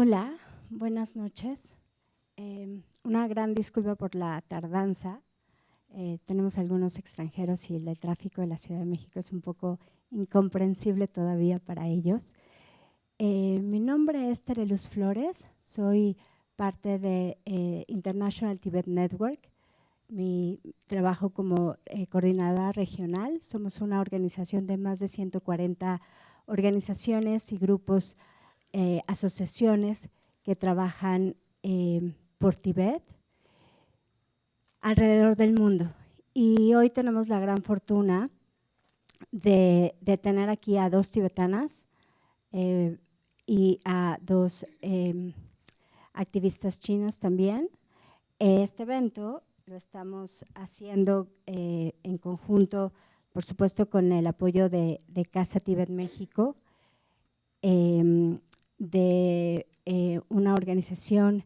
Hola, buenas noches. Una gran disculpa por la tardanza. Tenemos algunos extranjeros y el tráfico de la Ciudad de México es un poco incomprensible todavía para ellos. Mi nombre es Tereluz Flores, soy parte de International Tibet Network. Mi trabajo como coordinadora regional. Somos una organización de más de 140 organizaciones y grupos, asociaciones que trabajan por Tibet alrededor del mundo. Y hoy tenemos la gran fortuna de tener aquí a dos tibetanas y a dos activistas chinas también. Este evento lo estamos haciendo en conjunto, por supuesto, con el apoyo de Casa Tibet México, de una organización,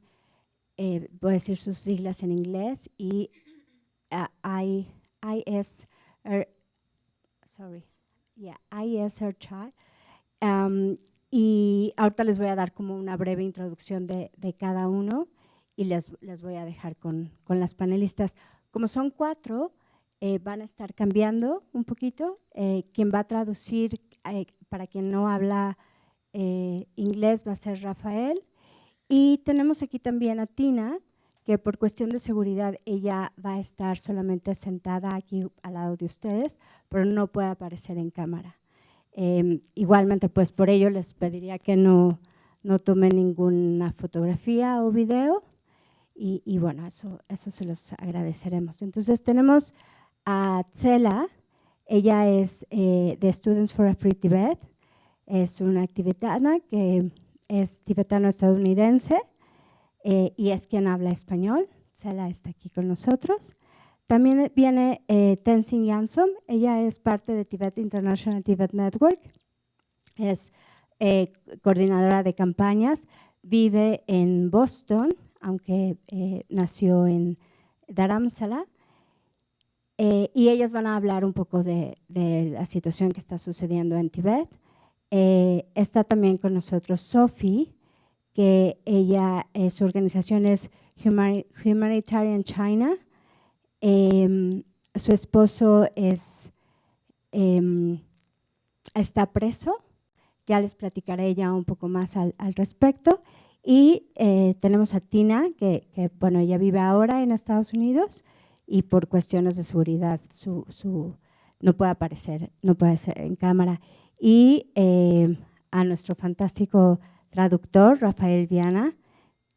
voy a decir sus siglas en inglés, y ISRCHI. Y ahorita les voy a dar como una breve introducción de cada uno y les voy a dejar con las panelistas. Como son 4, van a estar cambiando un poquito. Quien va a traducir, para quien no habla inglés, va a ser Rafael. Y tenemos aquí también a Tina, que por cuestión de seguridad ella va a estar solamente sentada aquí al lado de ustedes, pero no puede aparecer en cámara. Igualmente, pues por ello les pediría que no tomen ninguna fotografía o video y bueno, eso se los agradeceremos. Entonces tenemos a Tsela, ella es de Students for a Free Tibet, es una tibetana que es tibetano-estadounidense y es quien habla español. Tsela está aquí con nosotros. También viene Tenzin Yansom, ella es parte de Tibet International Tibet Network, es coordinadora de campañas, vive en Boston, aunque nació en Dharamsala, y ellas van a hablar un poco de la situación que está sucediendo en Tibet. Está también con nosotros Sophie, que ella, su organización es Humanitarian China. Su esposo está preso, ya les platicaré ya un poco más al respecto. Y tenemos a Tina, que bueno, ella vive ahora en Estados Unidos y por cuestiones de seguridad no puede aparecer en cámara. Y a nuestro fantástico traductor, Rafael Viana,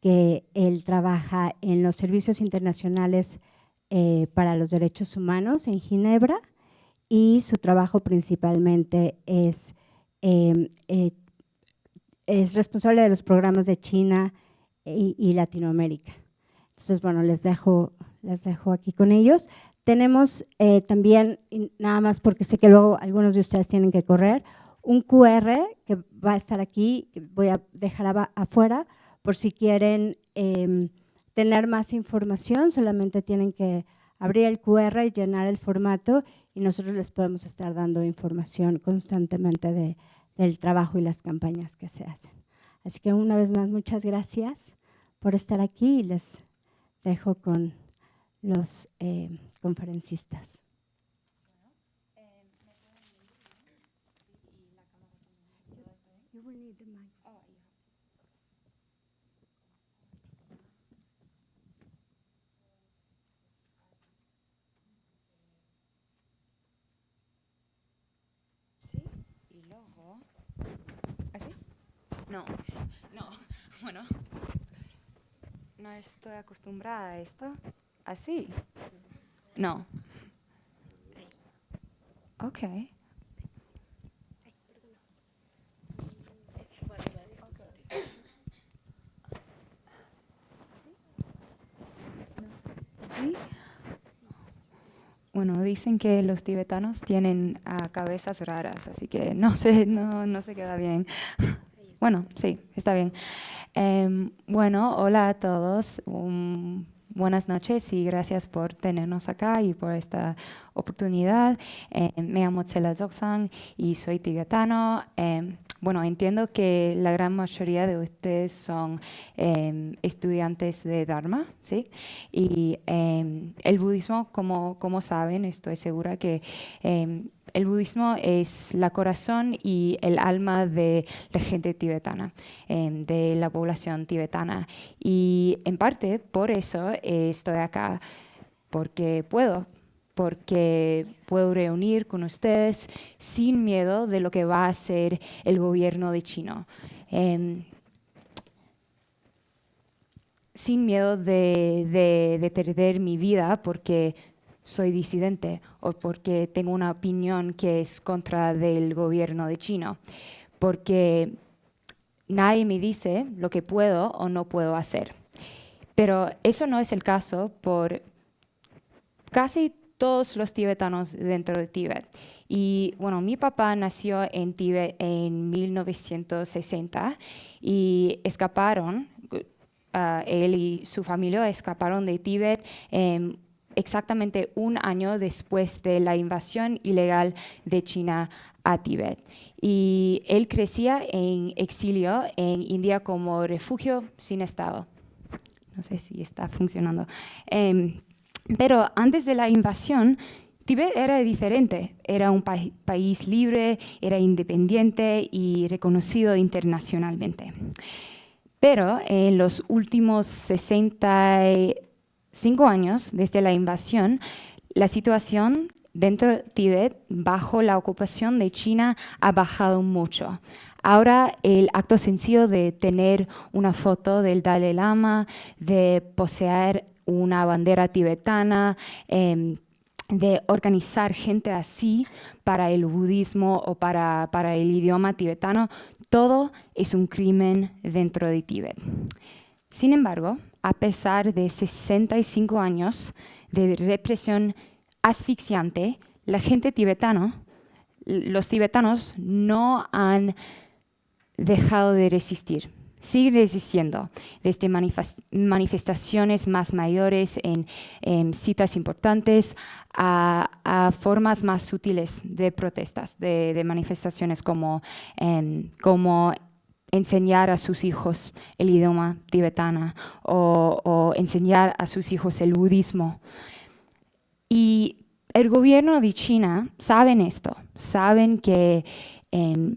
que él trabaja en los servicios internacionales para los derechos humanos en Ginebra y su trabajo principalmente es responsable de los programas de China y Latinoamérica. Entonces, bueno, les dejo aquí con ellos. Tenemos también, nada más porque sé que luego algunos de ustedes tienen que correr, un QR que va a estar aquí, que voy a dejar afuera, por si quieren tener más información, solamente tienen que abrir el QR y llenar el formato y nosotros les podemos estar dando información constantemente del trabajo y las campañas que se hacen. Así que una vez más, muchas gracias por estar aquí y les dejo con los conferencistas. Sí, y luego… ¿Así? No, bueno, no estoy acostumbrada a esto. ¿Así? No. Ok. ¿Sí? Bueno, dicen que los tibetanos tienen cabezas raras, así que no se queda bien. Bueno, sí, está bien. Bueno, hola a todos. Buenas noches y gracias por tenernos acá y por esta oportunidad. Me llamo Tsela Dzogsan y soy tibetano. bueno, entiendo que la gran mayoría de ustedes son estudiantes de Dharma, ¿sí? Y el budismo, como saben, estoy segura que el budismo es la corazón y el alma de la gente tibetana, de la población tibetana. Y en parte por eso estoy acá, porque puedo reunir con ustedes sin miedo de lo que va a hacer el gobierno de China. Sin miedo de perder mi vida porque soy disidente o porque tengo una opinión que es contra del gobierno de China. Porque nadie me dice lo que puedo o no puedo hacer. Pero eso no es el caso por casi todos los tibetanos dentro de Tíbet. Y bueno, mi papá nació en Tíbet en 1960 y escaparon, él y su familia escaparon de Tíbet exactamente un año después de la invasión ilegal de China a Tíbet. Y él crecía en exilio en India como refugio sin Estado. No sé si está funcionando. Pero antes de la invasión, Tíbet era diferente. Era un país libre, era independiente y reconocido internacionalmente. Pero en los últimos 65 años desde la invasión, la situación dentro de Tíbet, bajo la ocupación de China, ha bajado mucho. Ahora el acto sencillo de tener una foto del Dalai Lama, de poseer una bandera tibetana, de organizar gente así para el budismo o para el idioma tibetano, todo es un crimen dentro de Tíbet. Sin embargo, a pesar de 65 años de represión asfixiante, la gente tibetana, los tibetanos no han dejado de resistir. Siguen resistiendo, desde manifestaciones más mayores en citas importantes a formas más sutiles de protestas, de manifestaciones como enseñar a sus hijos el idioma tibetano o enseñar a sus hijos el budismo. Y el gobierno de China saben esto, saben que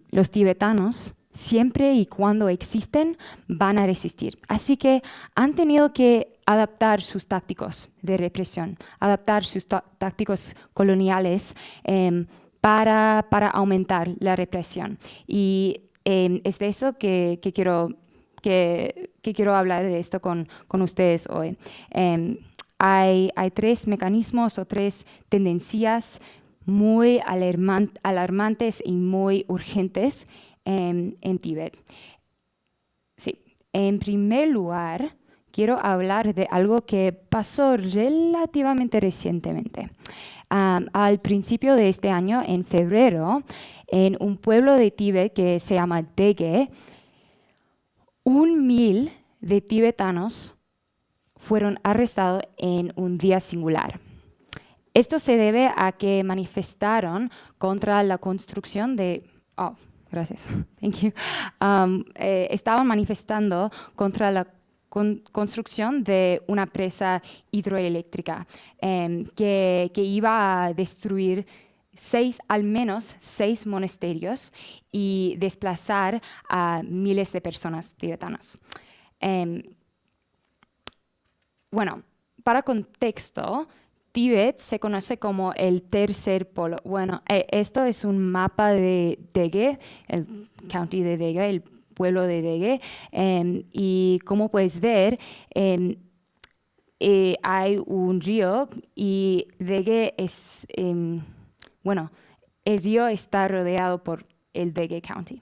los tibetanos siempre y cuando existen, van a resistir. Así que han tenido que adaptar sus tácticos de represión, adaptar sus tácticos coloniales para aumentar la represión. Y es de eso que quiero hablar de esto con ustedes hoy. Hay tres mecanismos o tres tendencias muy alarmantes y muy urgentes en Tíbet. Sí, en primer lugar, quiero hablar de algo que pasó relativamente recientemente. Al principio de este año, en febrero, en un pueblo de Tíbet que se llama Dege, 1,000 de tibetanos fueron arrestados en un día singular. Esto se debe a que manifestaron contra la construcción de... Gracias. Thank you. Estaban manifestando contra la construcción de una presa hidroeléctrica que iba a destruir al menos 6 monasterios y desplazar a miles de personas tibetanas. Bueno, para contexto, Tíbet se conoce como el tercer polo. Bueno, esto es un mapa de Dege, el county de Dege, el pueblo de Dege, y como puedes ver, hay un río y Dege es, bueno, el río está rodeado por el Dege County.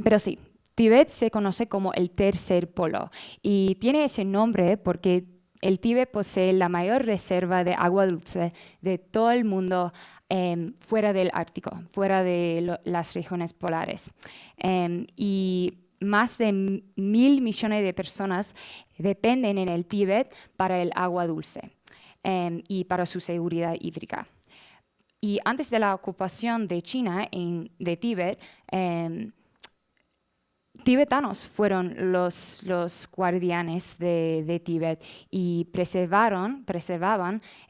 Pero sí, Tíbet se conoce como el tercer polo y tiene ese nombre porque el Tíbet posee la mayor reserva de agua dulce de todo el mundo fuera del Ártico, fuera de las regiones polares. Y más de 1,000 millones de personas dependen en el Tíbet para el agua dulce y para su seguridad hídrica. Y antes de la ocupación de China de Tíbet, tibetanos fueron los guardianes de Tíbet y preservaban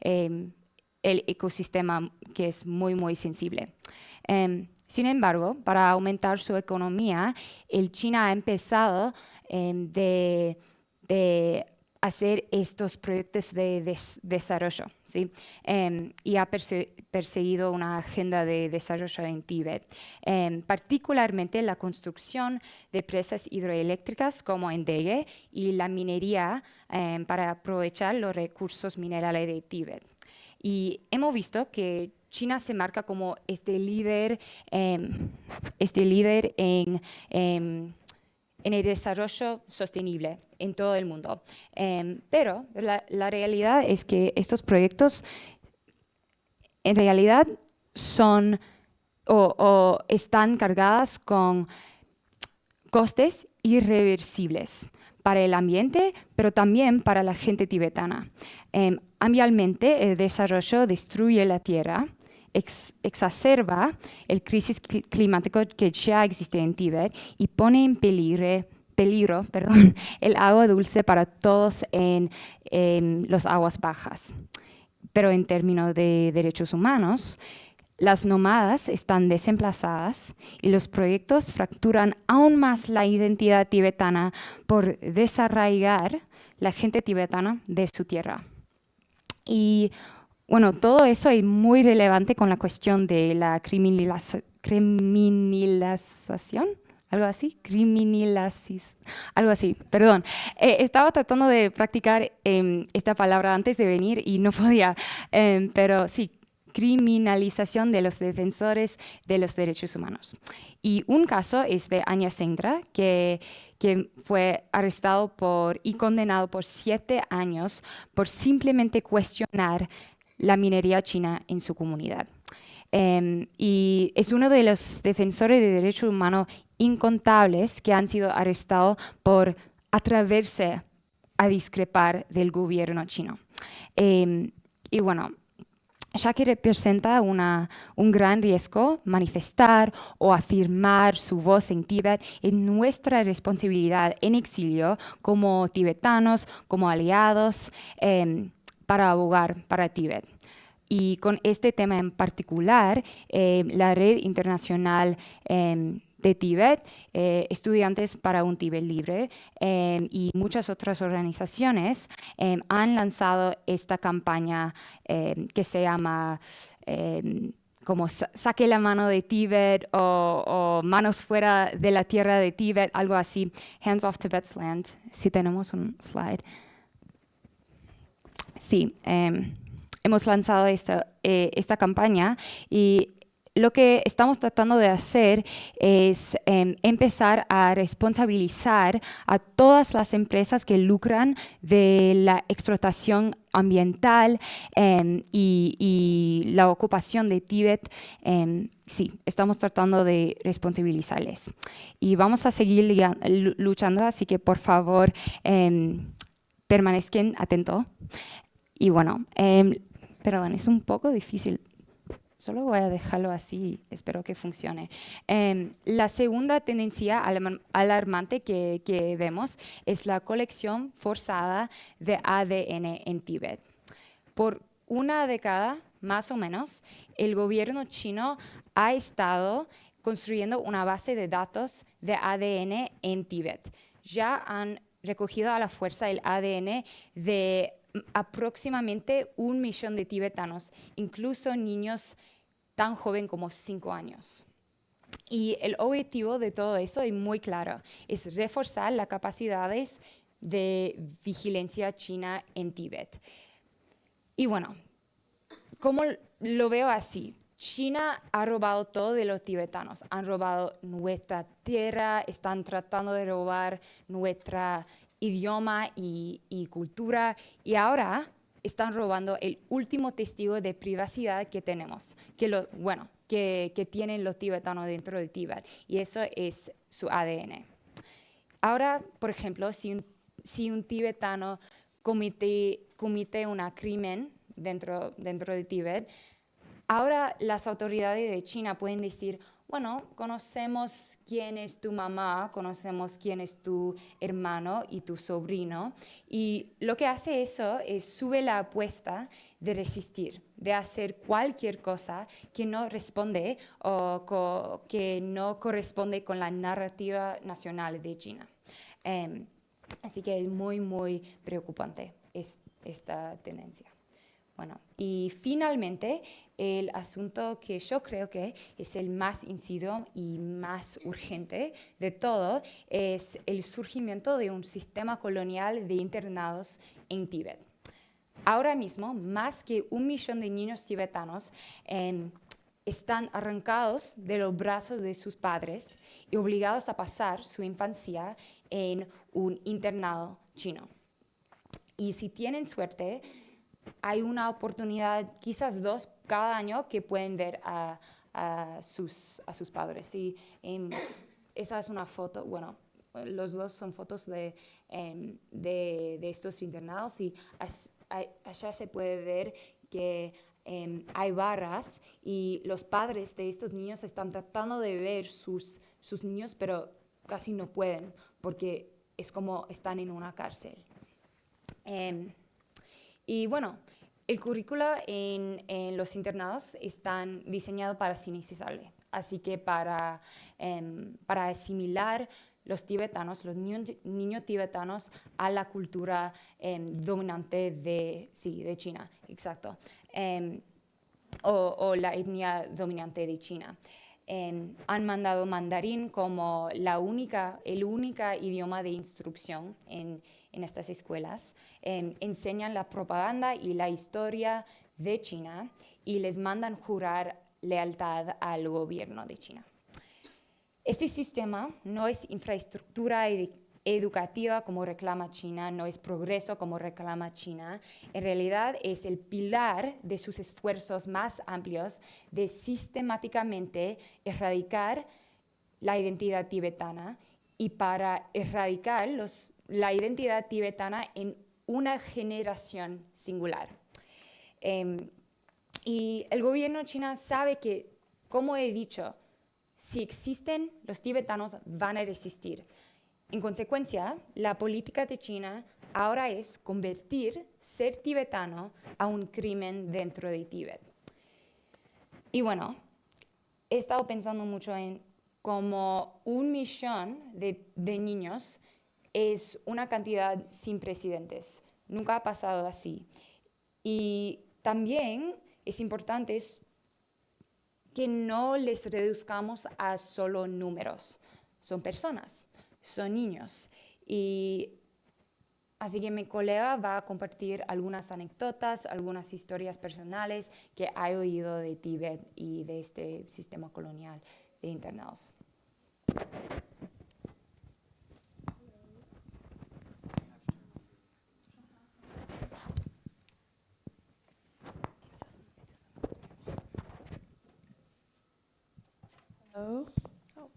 el ecosistema, que es muy, muy sensible. Sin embargo, para aumentar su economía, China ha empezado de hacer estos proyectos de desarrollo, ¿sí? Y ha perseguido una agenda de desarrollo en Tíbet, particularmente la construcción de presas hidroeléctricas como en Dege y la minería para aprovechar los recursos minerales de Tíbet. Y hemos visto que China se marca como este líder en el desarrollo sostenible en todo el mundo. Pero la realidad es que estos proyectos en realidad son o están cargadas con costes irreversibles para el ambiente, pero también para la gente tibetana. Ambientalmente, el desarrollo destruye la tierra, exacerba el crisis climático que ya existe en Tíbet y pone en peligro el agua dulce para todos en las aguas bajas. Pero en términos de derechos humanos, las nómadas están desemplazadas y los proyectos fracturan aún más la identidad tibetana por desarraigar la gente tibetana de su tierra. Y bueno, todo eso es muy relevante con la cuestión de la criminalización, algo así, perdón. Estaba tratando de practicar esta palabra antes de venir y no podía, pero sí, criminalización de los defensores de los derechos humanos. Y un caso es de Anya Sendra, que fue arrestado y condenado por 7 años por simplemente cuestionar la minería china en su comunidad. Y es uno de los defensores de derechos humanos incontables que han sido arrestados por atreverse a discrepar del gobierno chino. Y bueno, ya que representa un gran riesgo manifestar o afirmar su voz en Tíbet, es nuestra responsabilidad en exilio como tibetanos, como aliados, para abogar para Tíbet. Y con este tema en particular, la Red Internacional de Tíbet, Estudiantes para un Tíbet Libre y muchas otras organizaciones han lanzado esta campaña que se llama como saque la mano de Tíbet o manos fuera de la tierra de Tíbet, algo así, Hands Off Tibet's Land, si tenemos un slide. Sí, hemos lanzado esta campaña y lo que estamos tratando de hacer es empezar a responsabilizar a todas las empresas que lucran de la explotación ambiental y la ocupación de Tíbet. Sí, estamos tratando de responsabilizarles. Y vamos a seguir luchando, así que por favor permanezcan atentos. Y bueno, perdón, es un poco difícil. Solo voy a dejarlo así, espero que funcione. La segunda tendencia alarmante que vemos es la colección forzada de ADN en Tíbet. Por una década, más o menos, el gobierno chino ha estado construyendo una base de datos de ADN en Tíbet. Ya han recogido a la fuerza el ADN de aproximadamente 1 millón de tibetanos, incluso niños tan jóvenes como 5 años. Y el objetivo de todo eso es muy claro, es reforzar las capacidades de vigilancia china en Tíbet. Y bueno, ¿cómo lo veo así? China ha robado todo de los tibetanos, han robado nuestra tierra, están tratando de robar nuestra idioma y cultura, y ahora están robando el último testigo de privacidad que tenemos, que tienen los tibetanos dentro de Tíbet, y eso es su ADN. Ahora, por ejemplo, si un tibetano comete un crimen dentro de Tíbet, Ahora las autoridades de China pueden decir, bueno, conocemos quién es tu mamá, conocemos quién es tu hermano y tu sobrino, y lo que hace eso es sube la apuesta de resistir, de hacer cualquier cosa que no responde o que no corresponde con la narrativa nacional de China. Así que es muy, muy preocupante esta tendencia. Bueno, y finalmente, el asunto que yo creo que es el más inciso y más urgente de todo es el surgimiento de un sistema colonial de internados en Tíbet. Ahora mismo, más que 1 millón de niños tibetanos están arrancados de los brazos de sus padres y obligados a pasar su infancia en un internado chino. Y si tienen suerte, hay una oportunidad, quizás 2 cada año, que pueden ver a sus padres. Y esa es una foto, bueno, los dos son fotos de estos internados, y allá se puede ver que hay barras y los padres de estos niños están tratando de ver sus niños, pero casi no pueden porque es como están en una cárcel. Y bueno, el currículo en los internados están diseñados para cinecisable, así que para asimilar los tibetanos, los niños tibetanos a la cultura dominante de China, exacto, o la etnia dominante de China. Han mandado mandarín como el único idioma de instrucción en estas escuelas. Enseñan la propaganda y la historia de China y les mandan jurar lealtad al gobierno de China. Este sistema no es infraestructura educativa como reclama China, no es progreso como reclama China. En realidad es el pilar de sus esfuerzos más amplios de sistemáticamente erradicar la identidad tibetana, y para erradicar la identidad tibetana en una generación singular. Y el gobierno chino sabe que, como he dicho, si existen, los tibetanos van a resistir. En consecuencia, la política de China ahora es convertir ser tibetano a un crimen dentro de Tíbet. Y bueno, he estado pensando mucho en cómo 1 millón de niños es una cantidad sin precedentes. Nunca ha pasado así. Y también es importante que no les reduzcamos a solo números. Son personas, son niños. Y así que mi colega va a compartir algunas anécdotas, algunas historias personales que ha oído de Tíbet y de este sistema colonial de internados. Hello. Oh.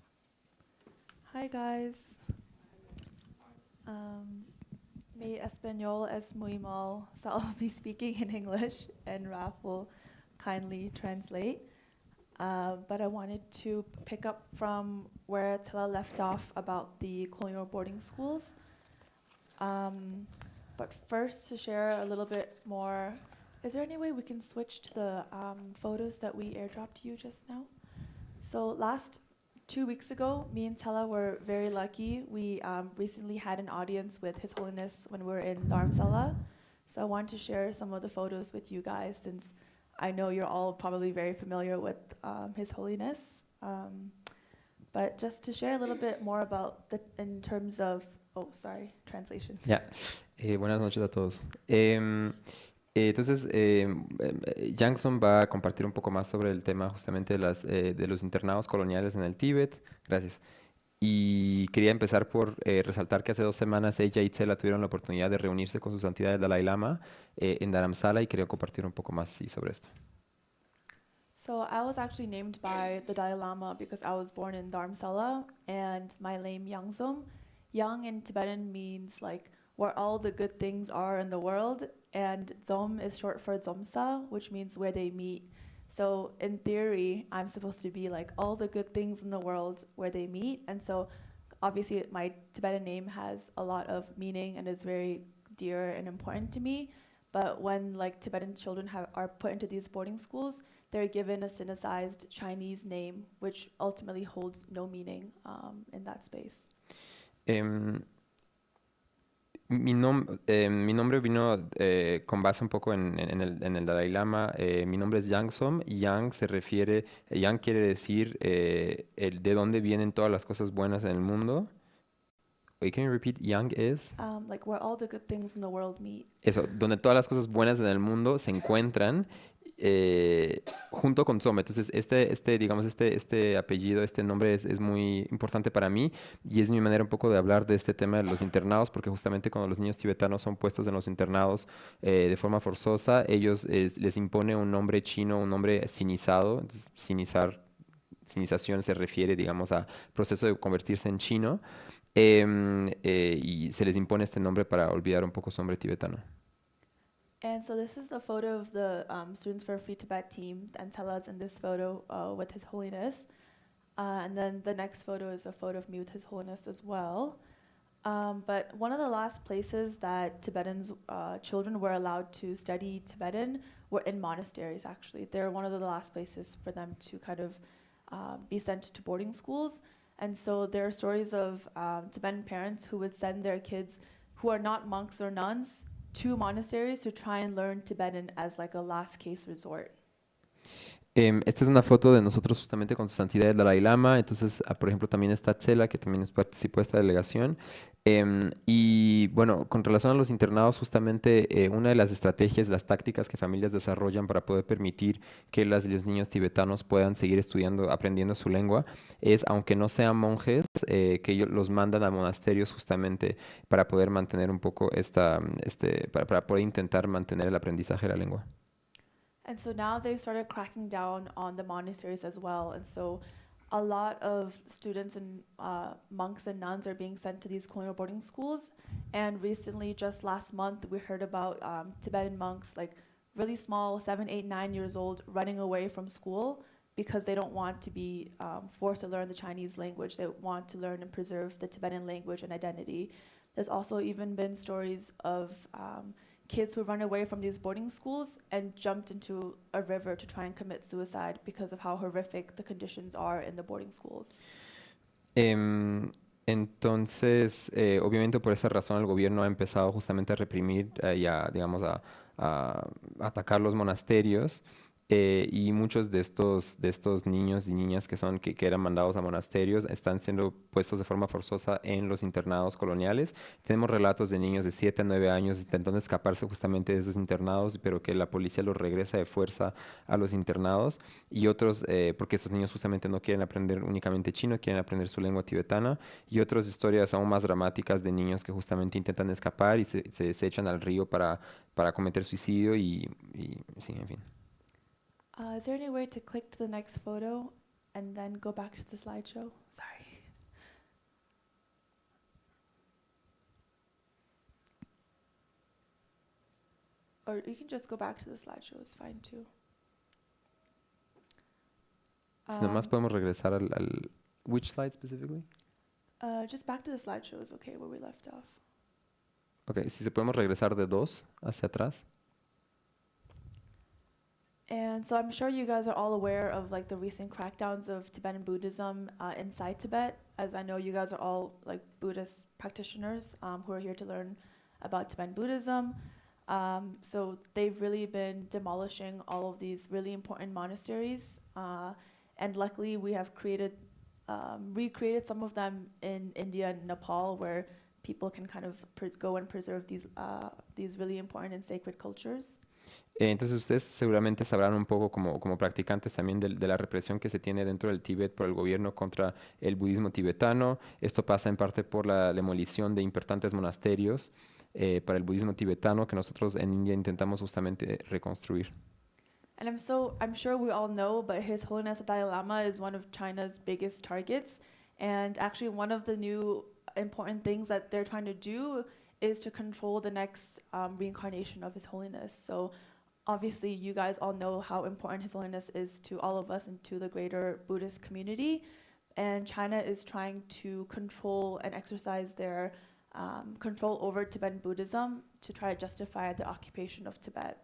Hi guys. Mi español es muy mal, so I'll be speaking in English and Raf will kindly translate. But I wanted to pick up from where Tella left off about the colonial boarding schools. But first, to share a little bit more, is there any way we can switch to the photos that we airdropped to you just now? So 2 weeks ago, me and Tella were very lucky. We recently had an audience with His Holiness when we were in Dharamsala. So I wanted to share some of the photos with you guys, since I know you're all probably very familiar with His Holiness. But just to share a little bit more about in terms of, translation. Ya, buenas noches a todos. Entonces, Yang-Sung va a compartir un poco más sobre el tema justamente de los internados coloniales en el Tíbet. Gracias. Y quería empezar por resaltar que hace 2 semanas ella y Tsela tuvieron la oportunidad de reunirse con su santidad el Dalai Lama en Dharamsala, y quería compartir un poco más sobre esto. So I was actually named by the Dalai Lama because I was born in Dharamsala, and my name Yang-Sung. Yang in Tibetan means like where all the good things are in the world, and Dzom is short for Dzomsa, which means where they meet. So in theory, I'm supposed to be like all the good things in the world where they meet. And so obviously my Tibetan name has a lot of meaning and is very dear and important to me. But when like Tibetan children are put into these boarding schools, they're given a Sinicized Chinese name, which ultimately holds no meaning in that space. Em, mi nombre vino con base un poco en el Dalai Lama. Mi nombre es Yangsom. Yang quiere decir el de dónde vienen todas las cosas buenas en el mundo. Wait, can you repeat? Yang is? Like where all the good things in the world meet. Eso, donde todas las cosas buenas en el mundo se encuentran junto con Some. Entonces, este apellido, este nombre es muy importante para mí y es mi manera un poco de hablar de este tema de los internados, porque justamente cuando los niños tibetanos son puestos en los internados de forma forzosa, ellos les impone un nombre chino, un nombre sinizado. Entonces, sinización se refiere, digamos, a proceso de convertirse en chino. Y se les impone este nombre para olvidar un poco su nombre tibetano. And so this is a photo of the Students for Free Tibet team, and Tella's in this photo with His Holiness. And then the next photo is a photo of me with His Holiness as well. But one of the last places that Tibetans children were allowed to study Tibetan were in monasteries, actually. They're one of the last places for them to kind of be sent to boarding schools. And so there are stories of Tibetan parents who would send their kids who are not monks or nuns to monasteries to try and learn Tibetan as like a last case resort. Esta es una foto de nosotros justamente con su santidad el Dalai Lama. Entonces, por ejemplo, también está Tsela, que también participó de esta delegación. Y bueno, con relación a los internados, justamente una de las estrategias, las tácticas que familias desarrollan para poder permitir que los niños tibetanos puedan seguir estudiando, aprendiendo su lengua, es, aunque no sean monjes, que ellos los mandan a monasterios justamente para poder mantener un poco para poder intentar mantener el aprendizaje de la lengua. And so now they've started cracking down on the monasteries as well. And so a lot of students and monks and nuns are being sent to these colonial boarding schools. And recently, just last month, we heard about Tibetan monks, like really small, 7, 8, 9 years old, running away from school because they don't want to be forced to learn the Chinese language. They want to learn and preserve the Tibetan language and identity. There's also even been stories of kids who run away from these boarding schools and jumped into a river to try and commit suicide because of how horrific the conditions are in the boarding schools. Entonces, obviamente por esa razón el gobierno ha empezado justamente a reprimir y digamos, a atacar los monasterios. Y muchos de estos niños y niñas que eran mandados a monasterios están siendo puestos de forma forzosa en los internados coloniales. Tenemos relatos de niños de 7 a 9 años intentando escaparse justamente de esos internados, pero que la policía los regresa de fuerza a los internados. Y otros, porque estos niños justamente no quieren aprender únicamente chino, quieren aprender su lengua tibetana. Y otras historias aún más dramáticas de niños que justamente intentan escapar y se echan al río para cometer suicidio y sí, en fin. Is there any way to click to the next photo and then go back to the slideshow? Sorry. Or you can just go back to the slideshow, it's fine too. Si nomás podemos regresar al which slide specifically? Just back to the slideshow is okay, where we left off. Okay, si se podemos regresar de 2 hacia atrás. And so I'm sure you guys are all aware of like the recent crackdowns of Tibetan Buddhism inside Tibet, as I know you guys are all like Buddhist practitioners who are here to learn about Tibetan Buddhism. So they've really been demolishing all of these really important monasteries. And luckily we have recreated some of them in India and Nepal, where people can kind of go and preserve these really important and sacred cultures. Entonces ustedes seguramente sabrán un poco como practicantes también de la represión que se tiene dentro del Tíbet por el gobierno contra el budismo tibetano. Esto pasa en parte por la demolición de importantes monasterios para el budismo tibetano que nosotros en India intentamos justamente reconstruir. And I'm sure we all know, but His Holiness the Dalai Lama is one of China's biggest targets. And actually one of the new important things that they're trying to do is to control the next reincarnation of His Holiness. So obviously you guys all know how important His Holiness is to all of us and to the greater Buddhist community. And China is trying to control and exercise their control over Tibetan Buddhism to try to justify the occupation of Tibet.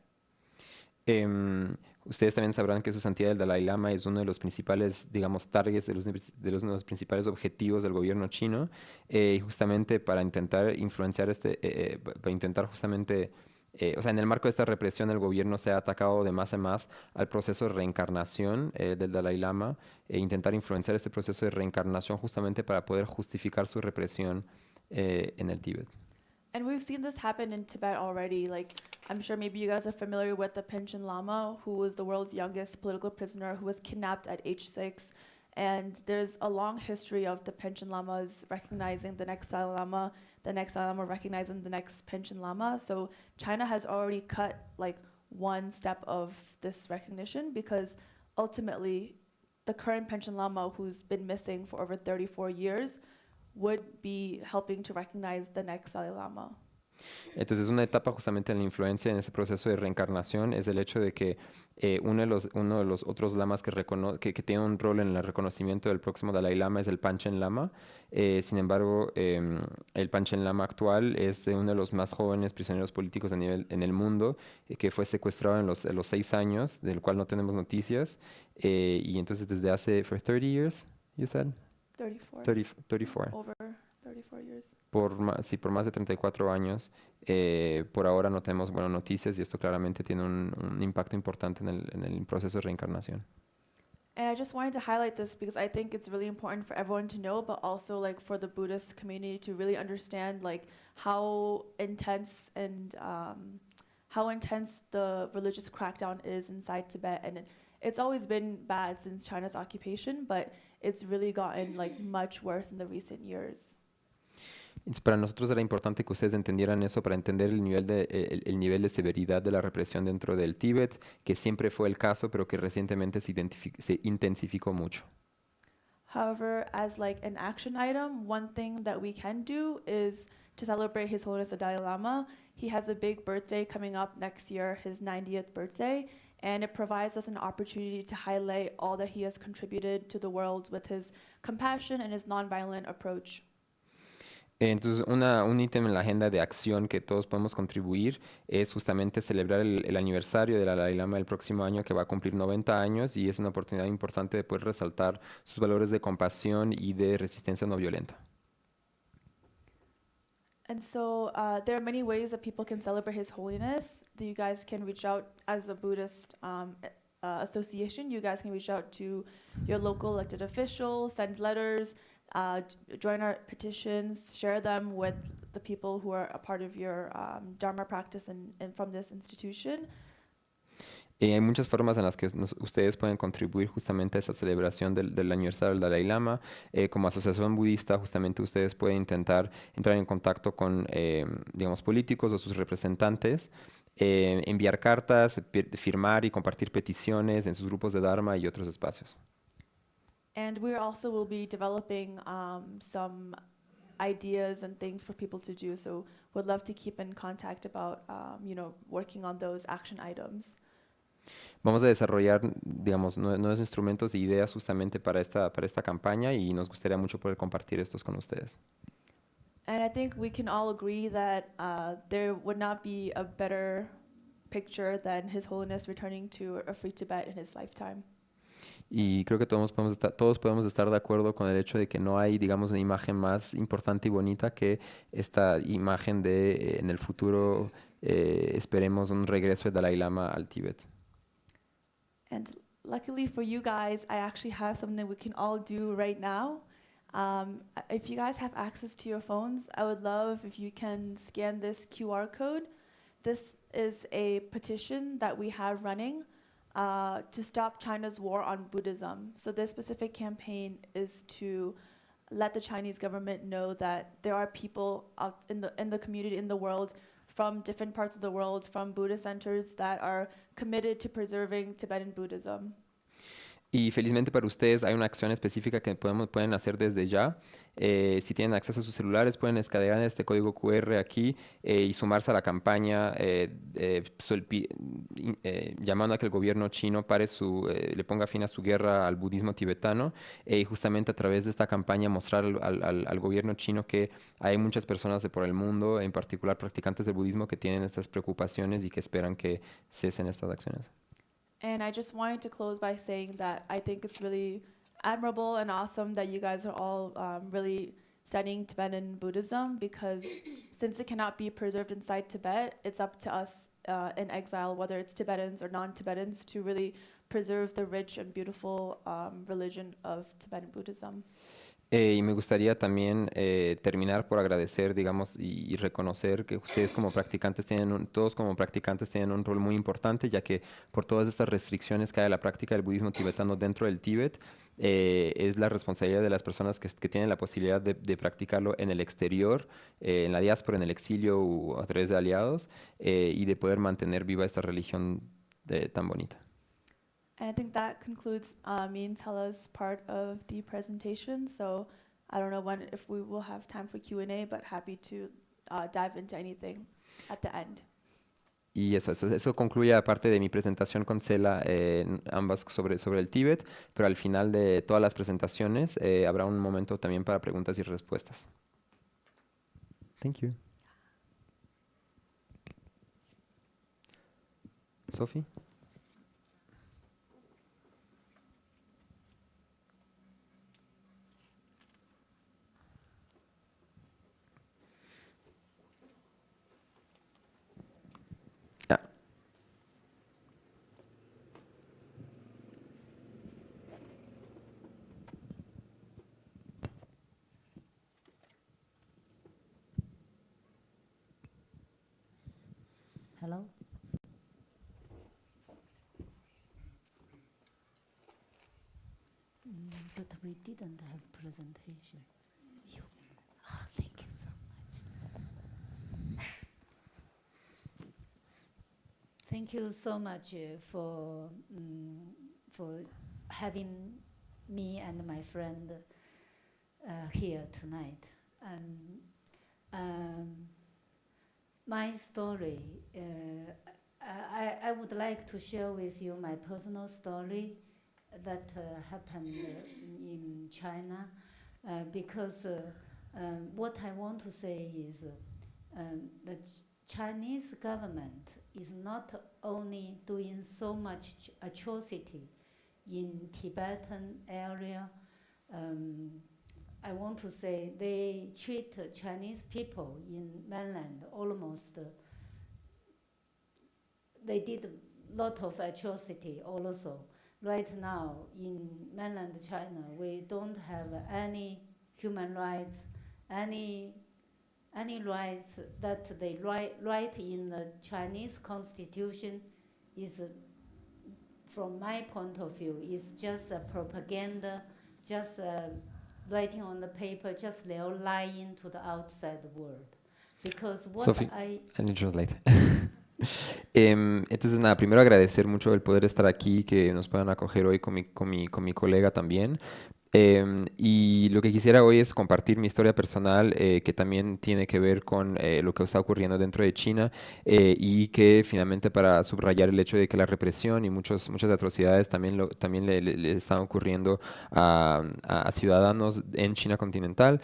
Ustedes también sabrán que su santidad el Dalai Lama es uno de los principales, digamos, targets, uno de los principales objetivos del gobierno chino, y justamente para intentar influenciar para intentar justamente, o sea, en el marco de esta represión, el gobierno se ha atacado de más en más al proceso de reencarnación del Dalai Lama, e intentar influenciar este proceso de reencarnación justamente para poder justificar su represión en el Tíbet. And we've seen this happen in Tibet already. Like, I'm sure maybe you guys are familiar with the Panchen Lama, who was the world's youngest political prisoner who was kidnapped at age 6. And there's a long history of the Panchen Lamas recognizing the next Dalai Lama recognizing the next Panchen Lama. So China has already cut like one step of this recognition, because ultimately the current Panchen Lama, who's been missing for over 34 years, would be helping to recognize the next Dalai Lama. Entonces, una etapa justamente en la influencia en ese proceso de reencarnación es el hecho de que uno de los otros lamas que tiene un rol en el reconocimiento del próximo Dalai Lama es el Panchen Lama. Sin embargo, el Panchen Lama actual es uno de los más jóvenes prisioneros políticos en el mundo, que fue secuestrado en los 6 años, del cual no tenemos noticias. Y entonces, desde hace, for 30 years, you said? 34. Over 34 years. Por más de 34 años, por ahora no tenemos buenas noticias, y esto claramente tiene un impacto importante en el proceso de reencarnación. And I just wanted to highlight this because I think it's really important for everyone to know, but also like for the Buddhist community to really understand like how intense the religious crackdown is inside Tibet. And it's always been bad since China's occupation, but it's really gotten like much worse in the recent years. Entonces, para nosotros era importante que ustedes entendieran eso, para entender el nivel de severidad de la represión dentro del Tíbet, que siempre fue el caso, pero que recientemente se intensificó mucho. However, as like an action item, one thing that we can do is to celebrate His Holiness the Dalai Lama. He has a big birthday coming up next year, his 90th birthday, and it provides us an opportunity to highlight all that he has contributed to the world with his compassion and his nonviolent approach. Entonces, un ítem en la agenda de acción que todos podemos contribuir es justamente celebrar el aniversario del Dalai Lama el próximo año, que va a cumplir 90 años, y es una oportunidad importante de poder resaltar sus valores de compasión y de resistencia no violenta. And so there are many ways that people can celebrate His Holiness. That you guys can reach out as a Buddhist association. You guys can reach out to your local elected official, send letters, join our petitions, share them with the people who are a part of your Dharma practice and from this institution. Hay muchas formas en las que ustedes pueden contribuir justamente a esa celebración del aniversario del Dalai Lama. Como asociación budista, justamente ustedes pueden intentar entrar en contacto con, digamos, políticos o sus representantes, enviar cartas, firmar y compartir peticiones en sus grupos de Dharma y otros espacios. And we also will be developing some ideas and things for people to do. So we'd love to keep in contact about, working on those action items. Vamos a desarrollar, digamos, nuevos instrumentos e ideas justamente para esta campaña, y nos gustaría mucho poder compartir estos con ustedes. And I think we can all agree that there would not be a better picture than His Holiness returning to a free Tibet in his lifetime. Y creo que todos podemos estar de acuerdo con el hecho de que no hay, digamos, una imagen más importante y bonita que esta imagen de, en el futuro, esperemos un regreso de Dalai Lama al Tíbet. And luckily for you guys, I actually have something we can all do right now. If you guys have access to your phones, I would love if you can scan this QR code. This is a petition that we have running to stop China's war on Buddhism. So this specific campaign is to let the Chinese government know that there are people out in the community, in the world, from different parts of the world, from Buddhist centers that are committed to preserving Tibetan Buddhism. Y felizmente para ustedes hay una acción específica que pueden hacer desde ya. Si tienen acceso a sus celulares, pueden escanear este código QR aquí y sumarse a la campaña llamando a que el gobierno chino le ponga fin a su guerra al budismo tibetano y justamente a través de esta campaña mostrar al gobierno chino que hay muchas personas de por el mundo, en particular practicantes del budismo, que tienen estas preocupaciones y que esperan que cesen estas acciones. And I just wanted to close by saying that I think it's really admirable and awesome that you guys are all really studying Tibetan Buddhism, because since it cannot be preserved inside Tibet, it's up to us in exile, whether it's Tibetans or non-Tibetans, to really preserve the rich and beautiful religion of Tibetan Buddhism. Y me gustaría también terminar por agradecer, digamos, y reconocer que ustedes como practicantes todos como practicantes tienen un rol muy importante, ya que por todas estas restricciones que hay a la práctica del budismo tibetano dentro del Tíbet, es la responsabilidad de las personas que tienen la posibilidad de practicarlo en el exterior, en la diáspora, en el exilio o a través de aliados, y de poder mantener viva esta religión tan bonita. And I think that concludes me and Tella's part of the presentation. So I don't know if we will have time for Q&A, but happy to dive into anything at the end. Y eso concluye aparte de mi presentación con Cela, ambas sobre el Tíbet, pero al final de todas las presentaciones habrá un momento también para preguntas y respuestas. Thank you. Sophie? Hello? But we didn't have presentation. Oh, thank you so much. Thank you so much for having me and my friend here tonight. My story, I would like to share with you my personal story that happened in China, because what I want to say is the Chinese government is not only doing so much atrocity in Tibetan area. I want to say they treat Chinese people in mainland almost, they did a lot of atrocity also. Right now in mainland China, we don't have any human rights, any rights that they write in the Chinese constitution is, from my point of view, is just a propaganda, just writing on the paper, just they're lying to the outside world. Because what Sophie, I need to translate. Entonces, nada, primero agradecer mucho el poder estar aquí, que nos puedan acoger hoy con mi colega también. Y lo que quisiera hoy es compartir mi historia personal, que también tiene que ver con lo que está ocurriendo dentro de China, y que finalmente para subrayar el hecho de que la represión y muchas atrocidades también le están ocurriendo a ciudadanos en China continental,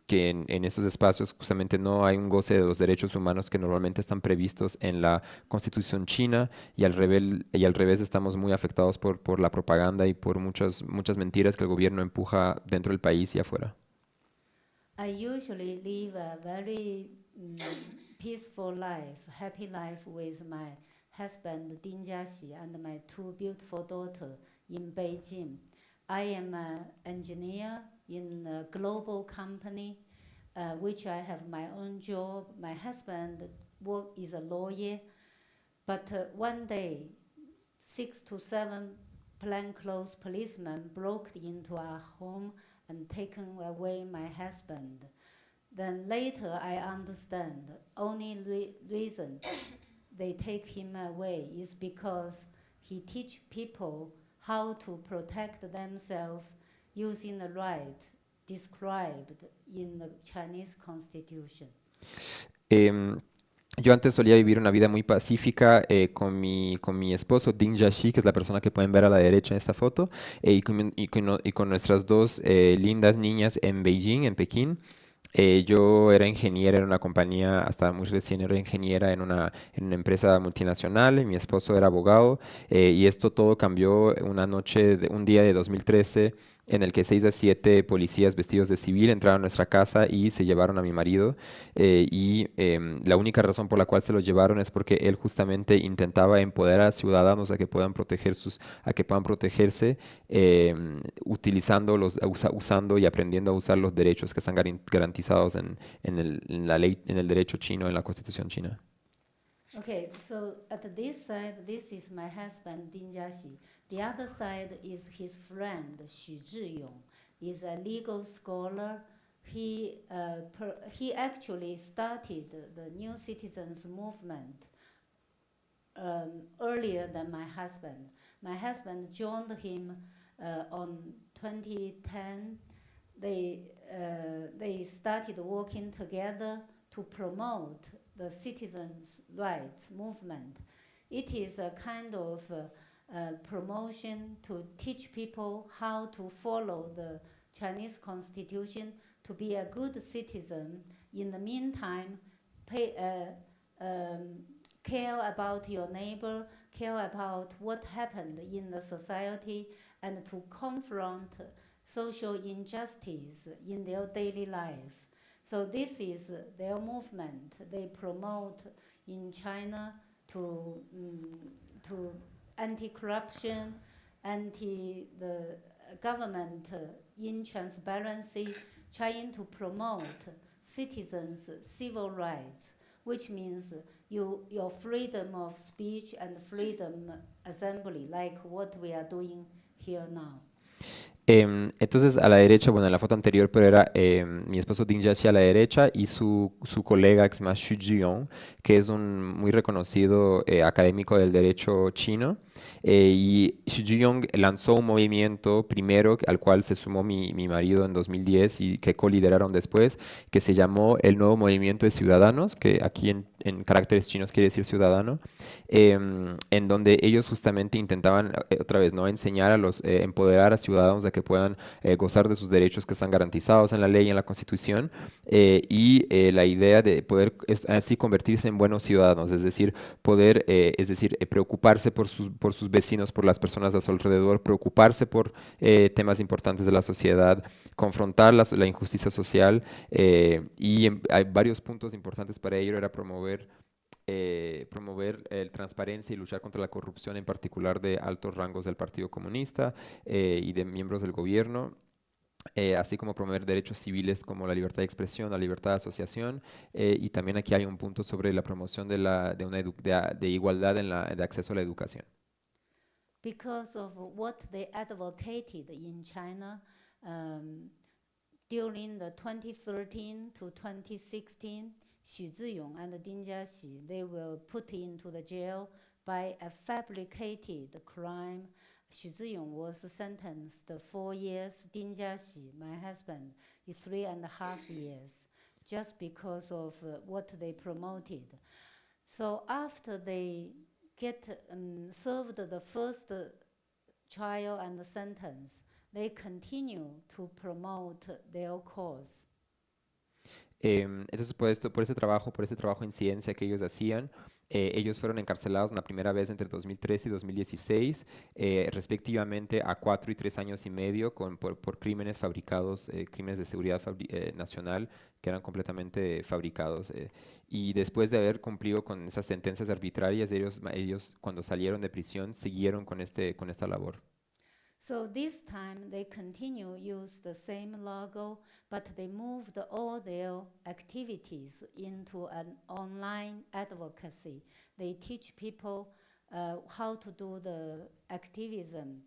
que en estos espacios justamente no hay un goce de los derechos humanos que normalmente están previstos en la Constitución china, y al revés estamos muy afectados por la propaganda y por muchas mentiras que el gobierno empuja dentro del país y afuera. I usually live a very peaceful life, happy life with my husband Ding Jiaxi and my two beautiful daughters in Beijing. I am an engineer in a global company, which I have my own job. My husband is a lawyer, but one day, 6 to 7 plainclothes policemen broke into our home and taken away my husband. Then later I understand the only reason they take him away is because he teach people how to protect themselves using the right described in the Chinese Constitution. Em, Yo antes solía vivir una vida muy pacífica con mi esposo Ding Jiaxi, que es la persona que pueden ver a la derecha en esta foto, y con nuestras dos lindas niñas en Beijing, en Pekín. Yo era ingeniera en una compañía, hasta muy recién era ingeniera en una empresa multinacional, y mi esposo era abogado, y esto todo cambió un día de 2013, en el que 6 a 7 policías vestidos de civil entraron a nuestra casa y se llevaron a mi marido. La única razón por la cual se lo llevaron es porque él justamente intentaba empoderar a ciudadanos a que puedan a que puedan protegerse, usando y aprendiendo a usar los derechos que están garantizados en la ley, en el derecho chino, en la Constitución china. Okay, so at this side, this is my husband Ding Jiaxi. The other side is his friend Xu Zhiyong. He's a legal scholar. He actually started the New Citizens Movement earlier than my husband. My husband joined him on 2010. They started working together to promote the citizens' rights movement. It is a kind of promotion to teach people how to follow the Chinese Constitution, to be a good citizen. In the meantime, care about your neighbor, care about what happened in the society, and to confront social injustice in their daily life. So this is their movement. They promote in China to anti-corruption, the government in transparency, trying to promote citizens' civil rights, which means your freedom of speech and freedom assembly, like what we are doing here now. Entonces a la derecha, bueno, en la foto anterior, pero era mi esposo Ding Jiaxi a la derecha y su colega que se llama Xu Zhiyong, que es un muy reconocido académico del derecho chino. Y Xu Zhiyong lanzó un movimiento primero al cual se sumó mi marido en 2010 y que colideraron después, que se llamó el Nuevo Movimiento de Ciudadanos, que aquí en caracteres chinos quiere decir ciudadano, en donde ellos justamente intentaban, otra vez, ¿no?, enseñar empoderar a ciudadanos de que puedan gozar de sus derechos que están garantizados en la ley y en la Constitución, la idea de poder así convertirse en buenos ciudadanos, es decir, preocuparse por sus vecinos, por las personas a su alrededor, preocuparse por temas importantes de la sociedad, confrontar la injusticia social, hay varios puntos importantes para ello. Era promover transparencia y luchar contra la corrupción, en particular de altos rangos del Partido Comunista y de miembros del gobierno, así como promover derechos civiles como la libertad de expresión, la libertad de asociación, y también aquí hay un punto sobre la promoción de igualdad de acceso a la educación. Because of what they advocated in China during the 2013 to 2016, Xu Zhiyong and Ding Jiaxi, they were put into the jail by a fabricated crime. Xu Zhiyong was sentenced 4 years. Ding Jiaxi, my husband, is 3.5 years, just because of what they promoted. So after they served the first trial and sentence, they continue to promote their cause. Entonces, por ese trabajo en ciencia que ellos hacían, ellos fueron encarcelados una primera vez entre 2013 y 2016, respectivamente a 4 y 3 años y medio por crímenes fabricados, crímenes de seguridad nacional que eran completamente fabricados. Y después de haber cumplido con esas sentencias arbitrarias, ellos cuando salieron de prisión siguieron con esta labor. So this time they continue use the same logo, but they moved all their activities into an online advocacy. They teach people how to do the activism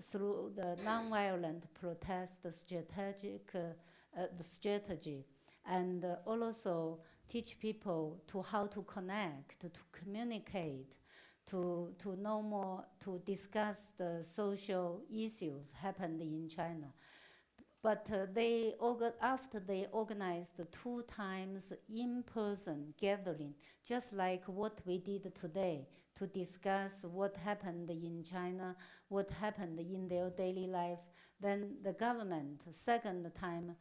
through the nonviolent protest strategy, and also teach people to how to connect, to communicate, to know more, to discuss the social issues happened in China. But after they organized 2 times in-person gathering, just like what we did today, to discuss what happened in China, what happened in their daily life, then the government, second time,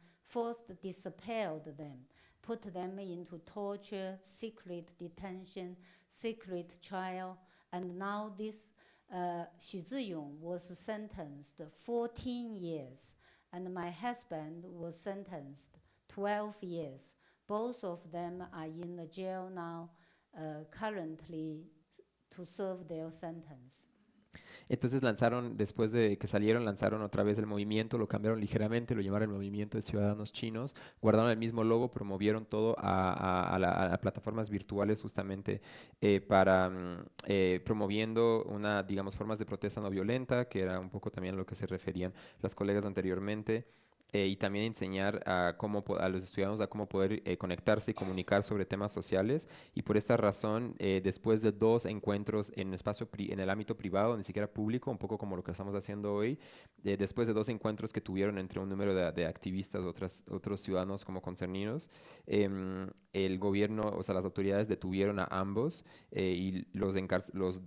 disappeared them, put them into torture, secret detention, secret trial, and now this Xu Ziyong was sentenced 14 years, and my husband was sentenced 12 years. Both of them are in the jail now, currently to serve their sentence. Entonces lanzaron, después de que salieron, lanzaron otra vez el movimiento, lo cambiaron ligeramente, lo llamaron el Movimiento de Ciudadanos Chinos, guardaron el mismo logo, promovieron todo a plataformas virtuales justamente promoviendo digamos, formas de protesta no violenta, que era un poco también a lo que se referían las colegas anteriormente. Y también enseñar a los estudiantes a cómo poder conectarse y comunicar sobre temas sociales. Y por esta razón, después de 2 encuentros en el ámbito privado, ni siquiera público, un poco como lo que estamos haciendo hoy, después de 2 encuentros que tuvieron entre un número de activistas, otros ciudadanos como concernidos, el gobierno, o sea, las autoridades detuvieron a ambos y los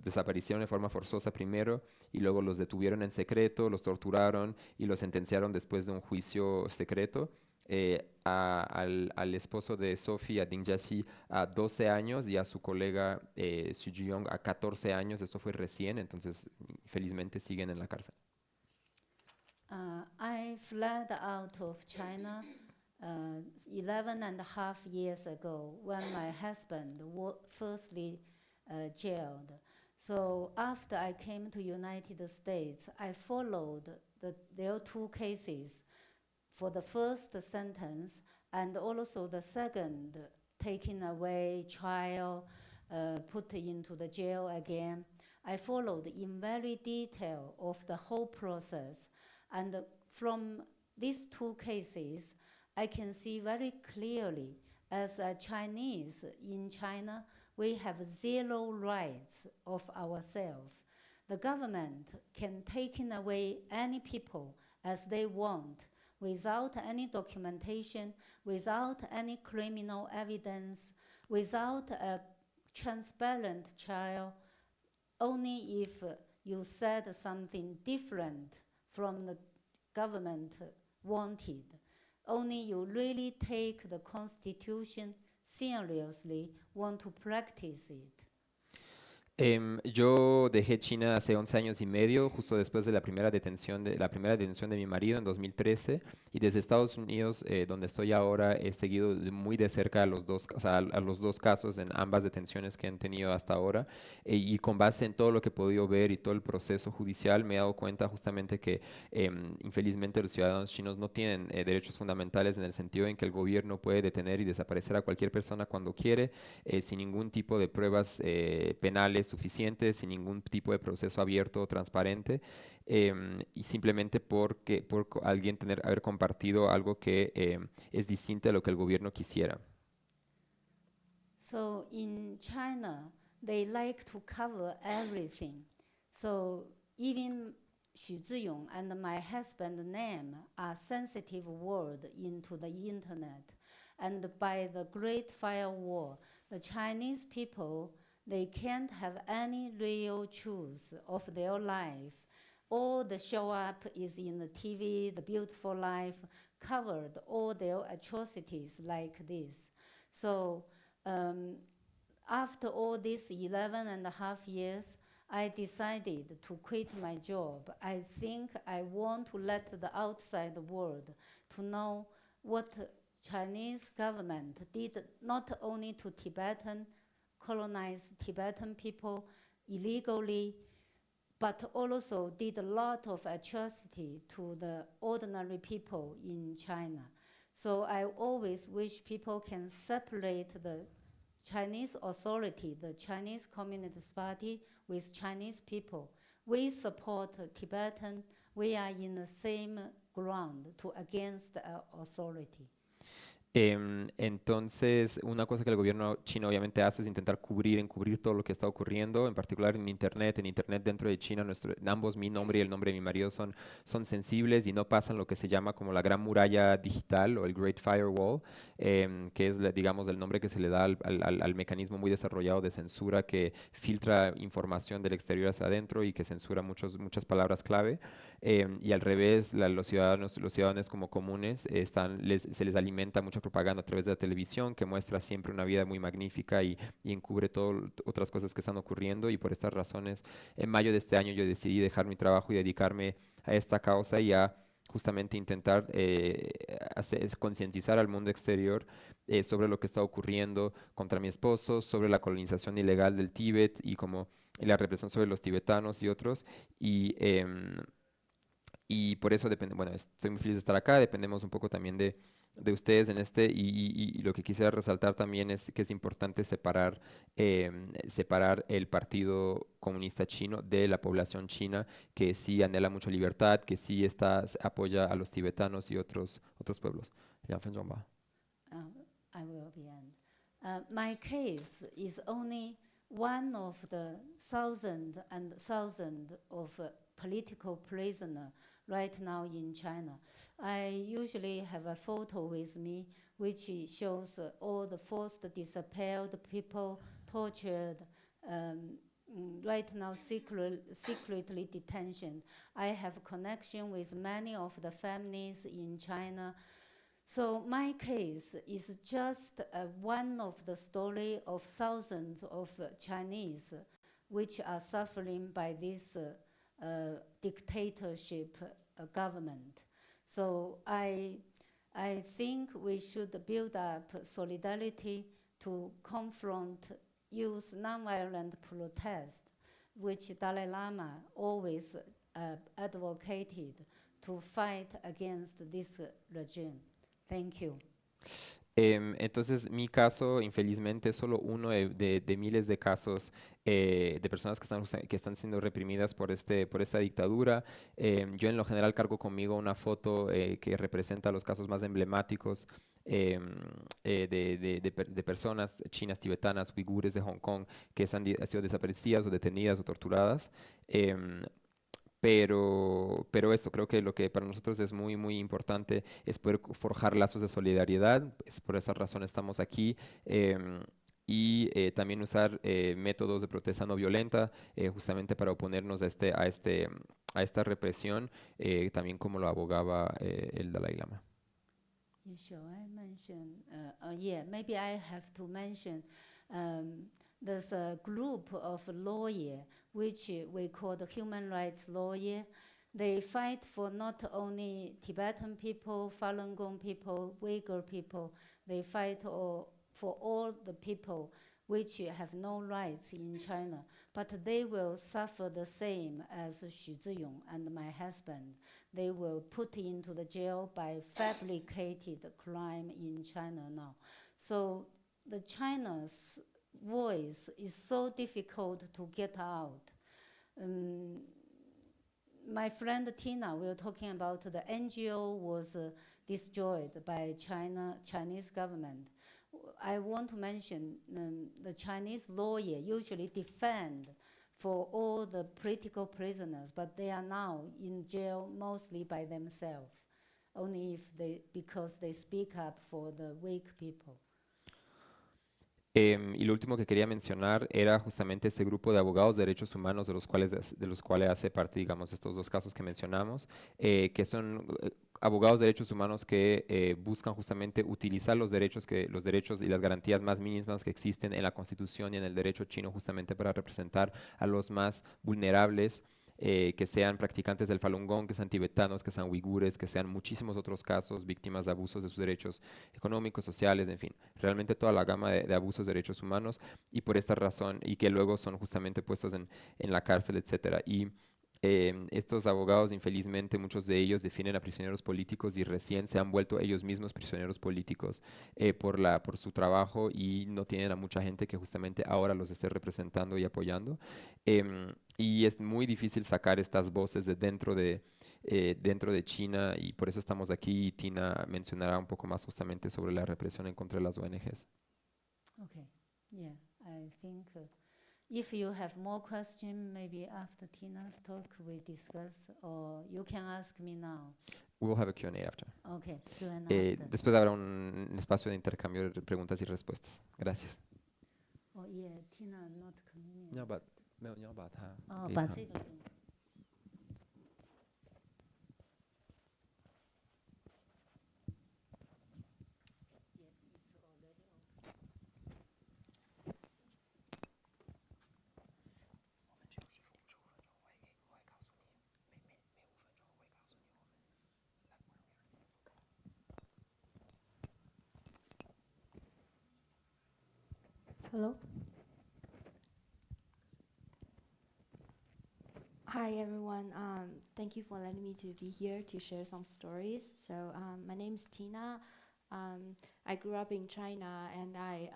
desaparecieron de forma forzosa primero, y luego los detuvieron en secreto, los torturaron y los sentenciaron después de un juicio secreto. Al esposo de Sophie, a Ding Jiaxi, a 12 años y a su colega Xu Ziyong a 14 años. Esto fue recién, entonces felizmente siguen en la cárcel. I fled out of China 11 and a half years ago when my husband was firstly jailed. So after I came to United States, I followed their 2 cases. For the first sentence and also the second taken away trial, put into the jail again. I followed in very detail of the whole process, and from these 2 cases, I can see very clearly as a Chinese in China, we have 0 rights of ourselves. The government can take away any people as they want, without any documentation, without any criminal evidence, without a transparent trial, only if you said something different from the government wanted. Only you really take the Constitution seriously, want to practice it. Yo dejé China hace 11 años y medio, justo después de la primera detención de mi marido en 2013, y desde Estados Unidos, donde estoy ahora, he seguido muy de cerca a los dos casos en ambas detenciones que han tenido hasta ahora, y con base en todo lo que he podido ver y todo el proceso judicial, me he dado cuenta justamente que infelizmente los ciudadanos chinos no tienen derechos fundamentales, en el sentido en que el gobierno puede detener y desaparecer a cualquier persona cuando quiere, sin ningún tipo de pruebas penales suficientes, sin ningún tipo de proceso abierto o transparente, y simplemente por alguien haber compartido algo que es distinto a lo que el gobierno quisiera. So in China, they like to cover everything. So even Xu Ziyong and my husband's name are sensitive word into the internet. And by the Great Firewall, the Chinese people, they can't have any real truth of their life. All the show up is in the TV, the beautiful life, covered all their atrocities like this. So after all these 11 and a half years, I decided to quit my job. I think I want to let the outside world to know what Chinese government did not only to colonized Tibetan people illegally, but also did a lot of atrocity to the ordinary people in China. So I always wish people can separate the Chinese authority, the Chinese Communist Party, with Chinese people. We support Tibetan. We are in the same ground against authority. Entonces, una cosa que el gobierno chino obviamente hace es intentar encubrir todo lo que está ocurriendo, en particular en Internet. En Internet dentro de China, ambos, mi nombre y el nombre de mi marido, son sensibles y no pasan lo que se llama como la gran muralla digital o el Great Firewall, que es, digamos, el nombre que se le da al mecanismo muy desarrollado de censura que filtra información del exterior hacia adentro y que censura muchas palabras clave. Y al revés, los ciudadanos como comunes se les alimenta mucha propaganda a través de la televisión que muestra siempre una vida muy magnífica y encubre otras cosas que están ocurriendo. Y por estas razones, en mayo de este año yo decidí dejar mi trabajo y dedicarme a esta causa y a justamente intentar concientizar al mundo exterior sobre lo que está ocurriendo contra mi esposo, sobre la colonización ilegal del Tíbet y la represión sobre los tibetanos y otros. Y, y por eso bueno, estoy muy feliz de estar acá, dependemos un poco también de ustedes en y lo que quisiera resaltar también es que es importante separar el Partido Comunista Chino de la población china, que sí anhela mucha libertad, que sí apoya a los tibetanos y otros pueblos. Yang Fenzhongba. I will be end. My case is only one of the thousand and thousand of political prisoner right now in China. I usually have a photo with me which shows all the forced disappeared people, tortured, right now secretly detention. I have connection with many of the families in China. So my case is just one of the story of thousands of Chinese which are suffering by this dictatorship government. So I think we should build up solidarity to confront, use nonviolent protest, which Dalai Lama always advocated to fight against this regime. Thank you. Entonces, mi caso, infelizmente, es solo uno de miles de casos de personas que están siendo reprimidas por esta dictadura. Yo, en lo general, cargo conmigo una foto que representa los casos más emblemáticos de personas chinas, tibetanas, uigures de Hong Kong que han sido desaparecidas o detenidas o torturadas. Pero esto, creo que lo que para nosotros es muy, muy importante es poder forjar lazos de solidaridad. Por esa razón estamos aquí. Y también usar métodos de protesta no violenta, justamente para oponernos a esta represión, también como lo abogaba el Dalai Lama. Shall I mention? Yeah, maybe I have to mention. There's a group of lawyers which we call the human rights lawyer. They fight for not only Tibetan people, Falun Gong people, Uyghur people. They fight for all the people which have no rights in China. But they will suffer the same as Xu Ziyong and my husband. They will put into the jail by fabricated crime in China now. So the China's voice is so difficult to get out. My friend Tina, we were talking about the NGO was destroyed by Chinese government. I want to mention the Chinese lawyer usually defend for all the political prisoners, but they are now in jail mostly by themselves, only because they speak up for the weak people. Y lo último que quería mencionar era justamente este grupo de abogados de derechos humanos de los cuales hace parte, digamos, estos dos casos que mencionamos, que son abogados de derechos humanos que buscan justamente utilizar los derechos y las garantías más mínimas que existen en la Constitución y en el derecho chino, justamente para representar a los más vulnerables, que sean practicantes del Falun Gong, que sean tibetanos, que sean uigures, que sean muchísimos otros casos, víctimas de abusos de sus derechos económicos, sociales, en fin, realmente toda la gama de abusos de derechos humanos, y por esta razón, y que luego son justamente puestos en la cárcel, etcétera. Y estos abogados, infelizmente, muchos de ellos definen a prisioneros políticos y recién se han vuelto ellos mismos prisioneros políticos por su trabajo, y no tienen a mucha gente que justamente ahora los esté representando y apoyando. Y es muy difícil sacar estas voces de dentro de dentro de China y por eso estamos aquí y Tina mencionará un poco más justamente sobre la represión en contra de las ONGs. Okay. Yeah, I think if you have more questions, maybe after Tina's talk we discuss, or you can ask me now. We'll have a Q&A after. Okay, Q&A after. Después habrá un espacio de intercambio de preguntas y respuestas. Gracias. Oh yeah, Tina not convenient. 没有把它哦，给他把这个给你。Yeah, it's already open. 我们只有15分钟，我会告诉你，每5分钟我会告诉你我们 Hello. Hi everyone. Thank you for letting me to be here to share some stories. So my name is Tina. I grew up in China and I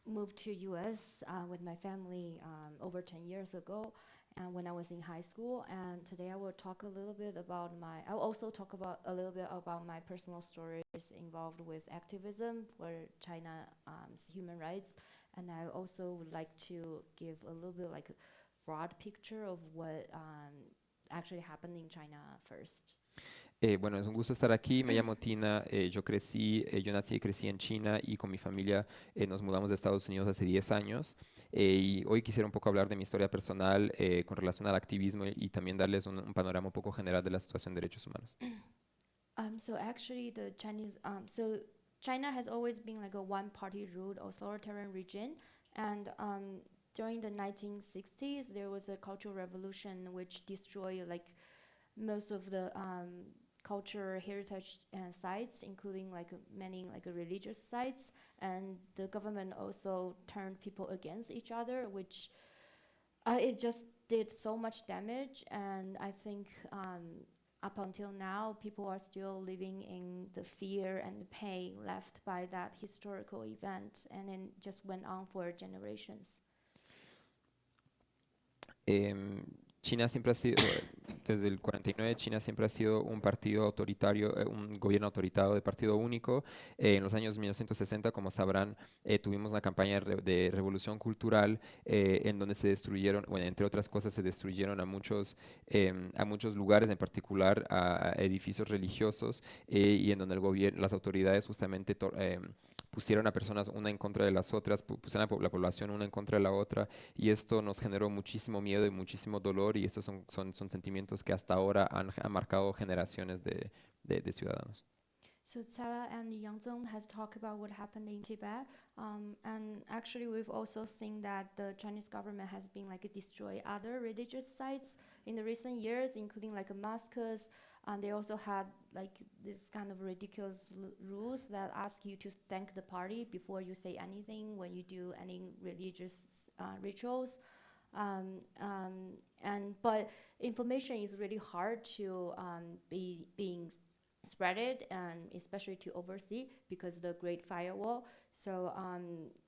moved to US with my family over 10 years ago, and when I was in high school. And today I will talk a little bit about I'll also talk about a little bit about my personal stories involved with activism for China's human rights. And I also would like to give a little bit like a broad picture of what actually happened in China first. Bueno, es un gusto estar aquí. Me llamo Tina. Yo nací y crecí en China y con mi familia nos mudamos de Estados Unidos hace 10 años. Y hoy quisiera un poco hablar de mi historia personal con relación al activismo y también darles un panorama un poco general de la situación de derechos humanos. So actually, the Chinese, so China has always been like a one-party ruled authoritarian region, and during the 1960s, there was a cultural revolution which destroyed like most of the culture heritage sites, including like many like religious sites, and the government also turned people against each other, which it just did so much damage. And I think up until now, people are still living in the fear and the pain left by that historical event, and it just went on for generations. China siempre ha sido, desde el 49, China siempre ha sido un partido autoritario, un gobierno autoritario de partido único. En los años 1960, como sabrán, tuvimos una campaña de revolución cultural en donde se destruyeron, bueno, entre otras cosas, se destruyeron a muchos lugares, en particular a edificios religiosos, y en donde el gobierno, las autoridades justamente pusieron a personas una en contra de las otras, pusieron a la población una en contra de la otra, y esto nos generó muchísimo miedo y muchísimo dolor, y estos son sentimientos que hasta ahora han marcado generaciones de ciudadanos. So Sarah and Yangzong has talked about what happened in Tibet, and actually we've also seen that the Chinese government has been like destroy other religious sites in the recent years, including like mosques, and they also had like this kind of ridiculous rules that ask you to thank the party before you say anything when you do any religious rituals. But information is really hard to being spreaded, and especially to oversee because the Great Firewall. So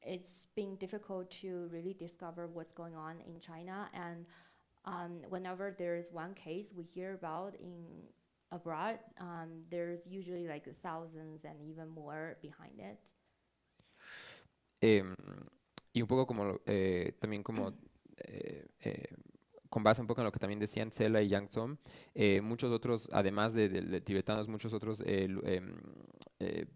it's been difficult to really discover what's going on in China. And whenever there is one case we hear about in abroad, there's usually like thousands and even more behind it. Y un poco como también como con base un poco en lo que también decían Cela y Yang Tsom, muchos otros, además de tibetanos, muchos otros,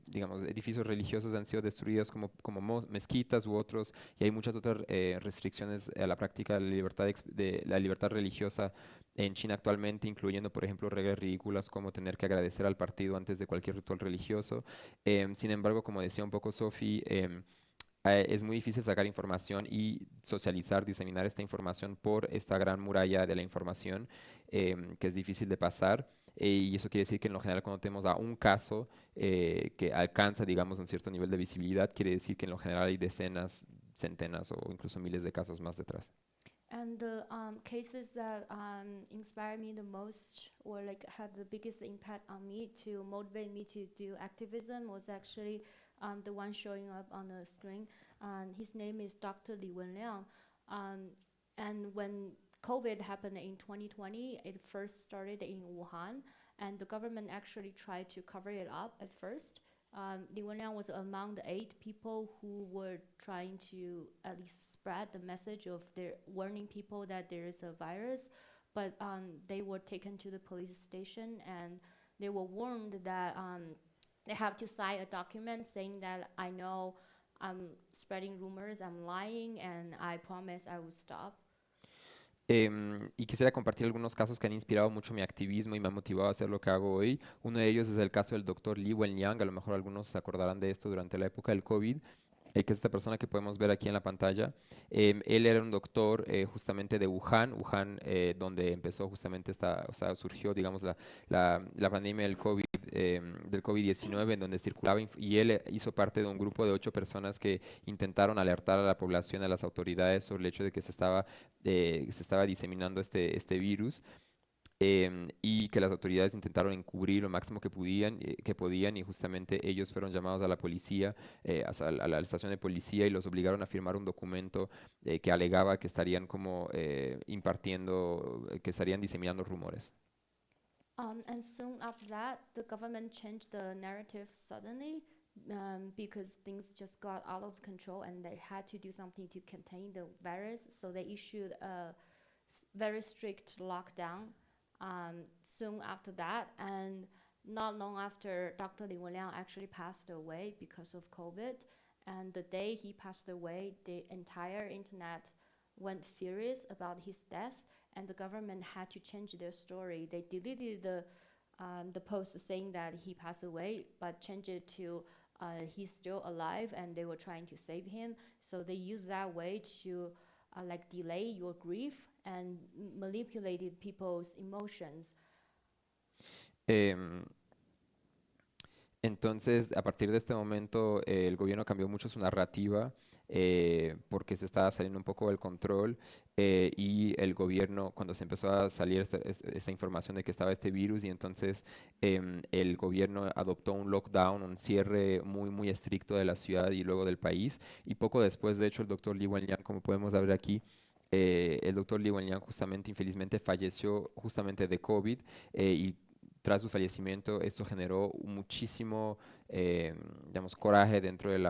digamos, edificios religiosos han sido destruidos como mezquitas u otros, y hay muchas otras restricciones a la práctica de la libertad religiosa en China actualmente, incluyendo, por ejemplo, reglas ridículas como tener que agradecer al partido antes de cualquier ritual religioso. Sin embargo, como decía un poco Sophie, es muy difícil sacar información y socializar, diseminar esta información por esta gran muralla de la información que es difícil de pasar. Y eso quiere decir que en lo general cuando tenemos a un caso que alcanza, digamos, un cierto nivel de visibilidad, quiere decir que en lo general hay decenas, centenas o incluso miles de casos más detrás. And the cases that inspired me the most, or like had the biggest impact on me to motivate me to do activism, was actually the one showing up on the screen. His name is Dr. Li Wenliang. And when COVID happened in 2020. It first started in Wuhan, and the government actually tried to cover it up at first. Li Wenliang was among the 8 people who were trying to at least spread the message of their warning people that there is a virus, but they were taken to the police station and they were warned that they have to sign a document saying that I know I'm spreading rumors, I'm lying, and I promise I will stop. Y quisiera compartir algunos casos que han inspirado mucho mi activismo y me han motivado a hacer lo que hago hoy. Uno de ellos es el caso del doctor Li Wenliang. A lo mejor algunos se acordarán de esto durante la época del COVID. Que es esta persona que podemos ver aquí en la pantalla. Él era un doctor justamente de Wuhan, donde empezó justamente surgió, digamos, la pandemia del COVID-19, en donde circulaba, y él hizo parte de un grupo de 8 personas que intentaron alertar a la población, a las autoridades, sobre el hecho de que se estaba diseminando este virus. Y que las autoridades intentaron encubrir lo máximo que podían, y justamente ellos fueron llamados a la policía, a la estación de policía, y los obligaron a firmar un documento que alegaba que estarían como que estarían diseminando rumores. And soon after that, the government changed the narrative suddenly because things just got out of control and they had to do something to contain the virus. So they issued a very strict lockdown soon after that, and not long after, Dr. Li Wenliang actually passed away because of COVID. And the day he passed away, the entire internet went furious about his death, and the government had to change their story. They deleted the post saying that he passed away, but changed it to he's still alive and they were trying to save him. So they used that way to delay your grief and manipulated people's emotions. Entonces, a partir de este momento, el gobierno cambió mucho su narrativa porque se estaba saliendo un poco del control, y el gobierno, cuando se empezó a salir esta información de que estaba este virus, y entonces el gobierno adoptó un lockdown, un cierre muy, muy estricto de la ciudad y luego del país. Y poco después, de hecho, el doctor Li Wenliang, como podemos ver aquí, el doctor Li Wenliang justamente, infelizmente, falleció justamente de COVID, y tras su fallecimiento esto generó muchísimo, digamos, coraje dentro en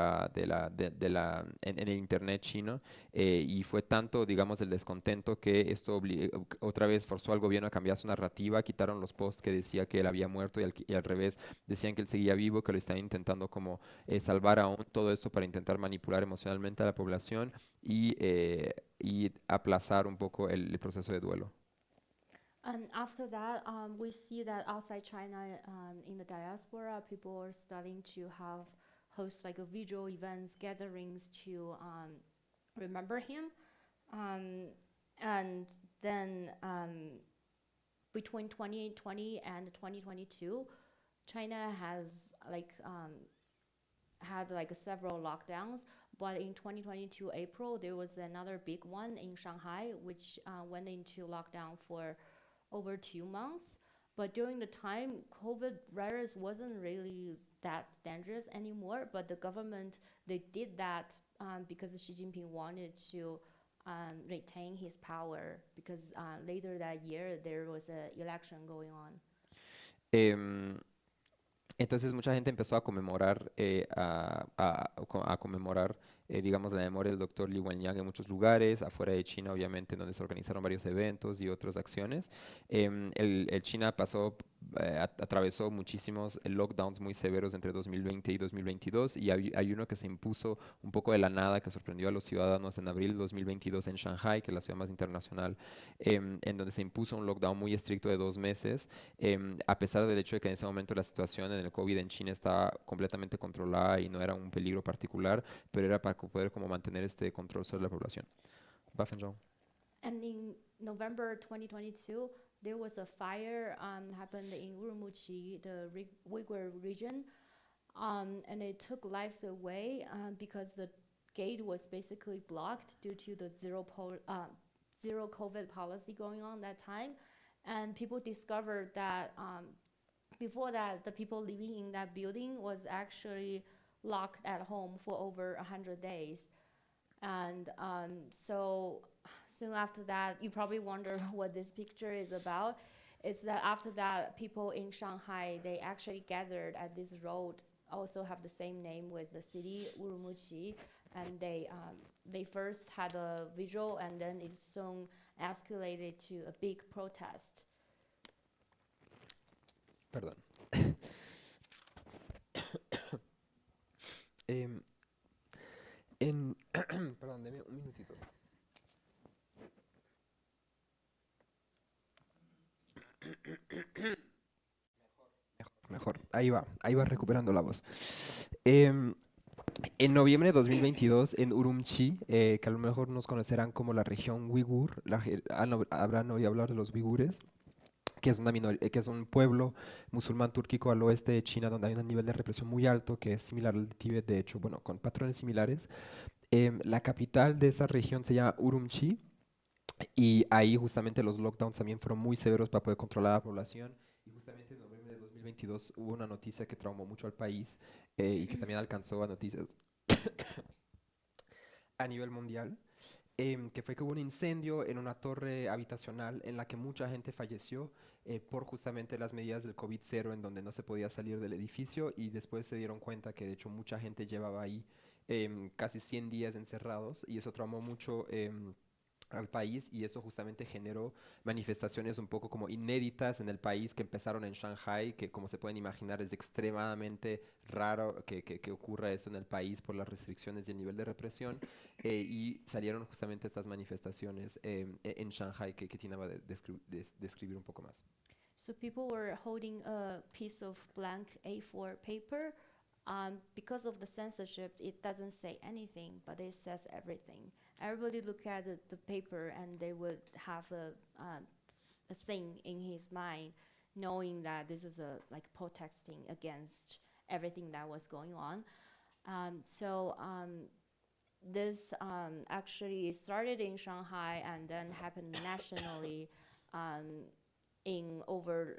el internet chino, y fue tanto, digamos, el descontento que esto otra vez forzó al gobierno a cambiar su narrativa. Quitaron los posts que decía que él había muerto, y al revés decían que él seguía vivo, que lo estaban intentando como salvar aún. Todo esto para intentar manipular emocionalmente a la población y aplazar un poco el proceso de duelo. And after that, we see that outside China, in the diaspora, people are starting to host like a visual events, gatherings to remember him. And then between 2020 and 2022, China has had several lockdowns. But in 2022 April, there was another big one in Shanghai, which went into lockdown for over 2 months. But during the time, COVID virus wasn't really that dangerous anymore, but the government, they did that because Xi Jinping wanted to retain his power, because later that year there was an election going on. Entonces mucha gente empezó a conmemorar, digamos, la memoria del doctor Li Wenliang en muchos lugares, afuera de China, obviamente, donde se organizaron varios eventos y otras acciones. El China atravesó muchísimos lockdowns muy severos entre 2020 y 2022, y hay uno que se impuso un poco de la nada, que sorprendió a los ciudadanos en abril de 2022 en Shanghai, que es la ciudad más internacional, en donde se impuso un lockdown muy estricto de 2 meses, a pesar del hecho de que en ese momento la situación en el COVID en China estaba completamente controlada y no era un peligro particular, pero era para poder como mantener este control sobre la población. Bafenjong. And in November 2022, there was a fire happened in Urumqi, the Uyghur region, and it took lives away because the gate was basically blocked due to the zero COVID policy going on that time. And people discovered that before that, the people living in that building was actually locked at home for over 100 days. And so soon after that, you probably wonder what this picture is about. It's that after that, people in Shanghai, they actually gathered at this road, also have the same name with the city, Urumqi, and they first had a visual, and then it soon escalated to a big protest. Perdón. Perdón, deme un minutito. Mejor. Ahí va recuperando la voz. En noviembre de 2022, en Urumqi, que a lo mejor nos conocerán como la región uigur, habrán oído hablar de los uigures, que es un pueblo musulmán túrquico al oeste de China, donde hay un nivel de represión muy alto, que es similar al de Tíbet, de hecho, bueno, con patrones similares. La capital de esa región se llama Urumqi, y ahí justamente los lockdowns también fueron muy severos para poder controlar a la población. Y justamente en noviembre de 2022 hubo una noticia que traumó mucho al país y que también alcanzó a noticias a nivel mundial, que fue que hubo un incendio en una torre habitacional en la que mucha gente falleció por justamente las medidas del COVID-0, en donde no se podía salir del edificio, y después se dieron cuenta que de hecho mucha gente llevaba ahí casi 100 días encerrados, y eso traumó mucho al país, y eso justamente generó manifestaciones un poco como inéditas en el país, que empezaron en Shanghai, que como se pueden imaginar es extremadamente raro que ocurra eso en el país por las restricciones y el nivel de represión, y salieron justamente estas manifestaciones en Shanghai que Tina va a describir un poco más. So people were holding a piece of blank A4 paper. Because of the censorship, it doesn't say anything, but it says everything. Everybody look at the paper and they would have a thing in his mind, knowing that this is like protesting against everything that was going on. This actually started in Shanghai and then happened nationally in over